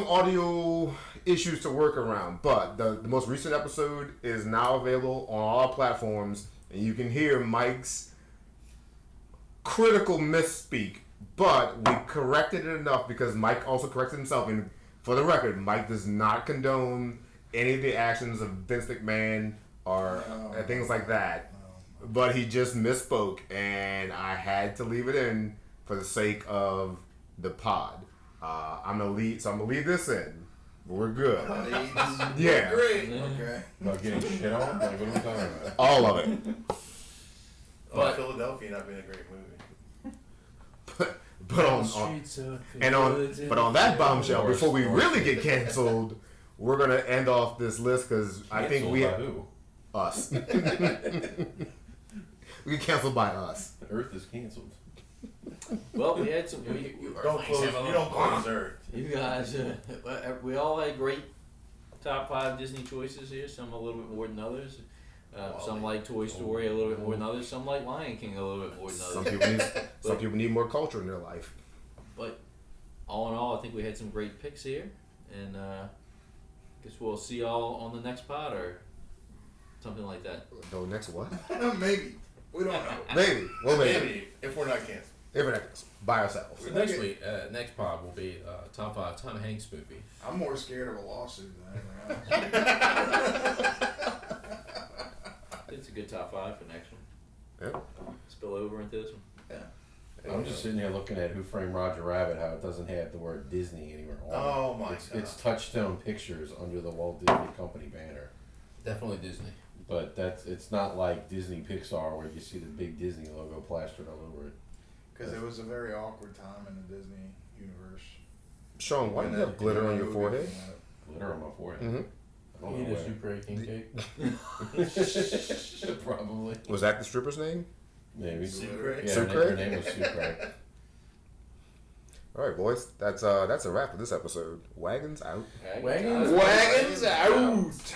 audio issues to work around. But the most recent episode is now available on all our platforms, and you can hear Mike's critical misspeak. But we corrected it enough because Mike also corrected himself. And for the record, Mike does not condone any of the actions of Vince McMahon or things like that. But he just misspoke, and I had to leave it in for the sake of the pod. I'm gonna leave this in. We're good. Yeah. Great. Okay. About getting shit on? Like, what are we talking about? All of it. But Philadelphia not being a great movie. But on that bombshell, before we really get canceled, we're gonna end off this list because I think we who? Us. We get canceled by us. Earth is canceled. Well, we had some. You don't close Earth. You guys, we all had great top 5 Disney choices here. Some a little bit more than others. Some like Toy Story a little bit more than others. Some like Lion King a little bit more than others. Some people need more culture in their life. But all in all, I think we had some great picks here, and guess we'll see y'all on the next pod or something like that. No, next what? Maybe. We don't know. Maybe. Well, maybe. If we're not canceled. If we're not canceled. By ourselves. So next week, next pod will be top 5 Tom Hanks movie. I'm more scared of a lawsuit than anything else. It's a good top 5 for next one. Yeah. Spill over into this one. Yeah. I'm just sitting here looking at Who Framed Roger Rabbit, how it doesn't have the word Disney anywhere on it. Oh my god. It's Touchstone Pictures under the Walt Disney Company banner. Definitely Disney. But it's not like Disney Pixar where you see the big Disney logo plastered all over it. Because it was a very awkward time in the Disney universe. Sean, why do you have glitter on your forehead? Glitter on my forehead? Mm-hmm. I don't Eat know a where. Super 8 king cake. Probably. Was that the stripper's name? Maybe. Secret? Yeah, Secret? her name was Secret. All right, boys. That's a wrap for this episode. Wagons out. Wagons Wagons out.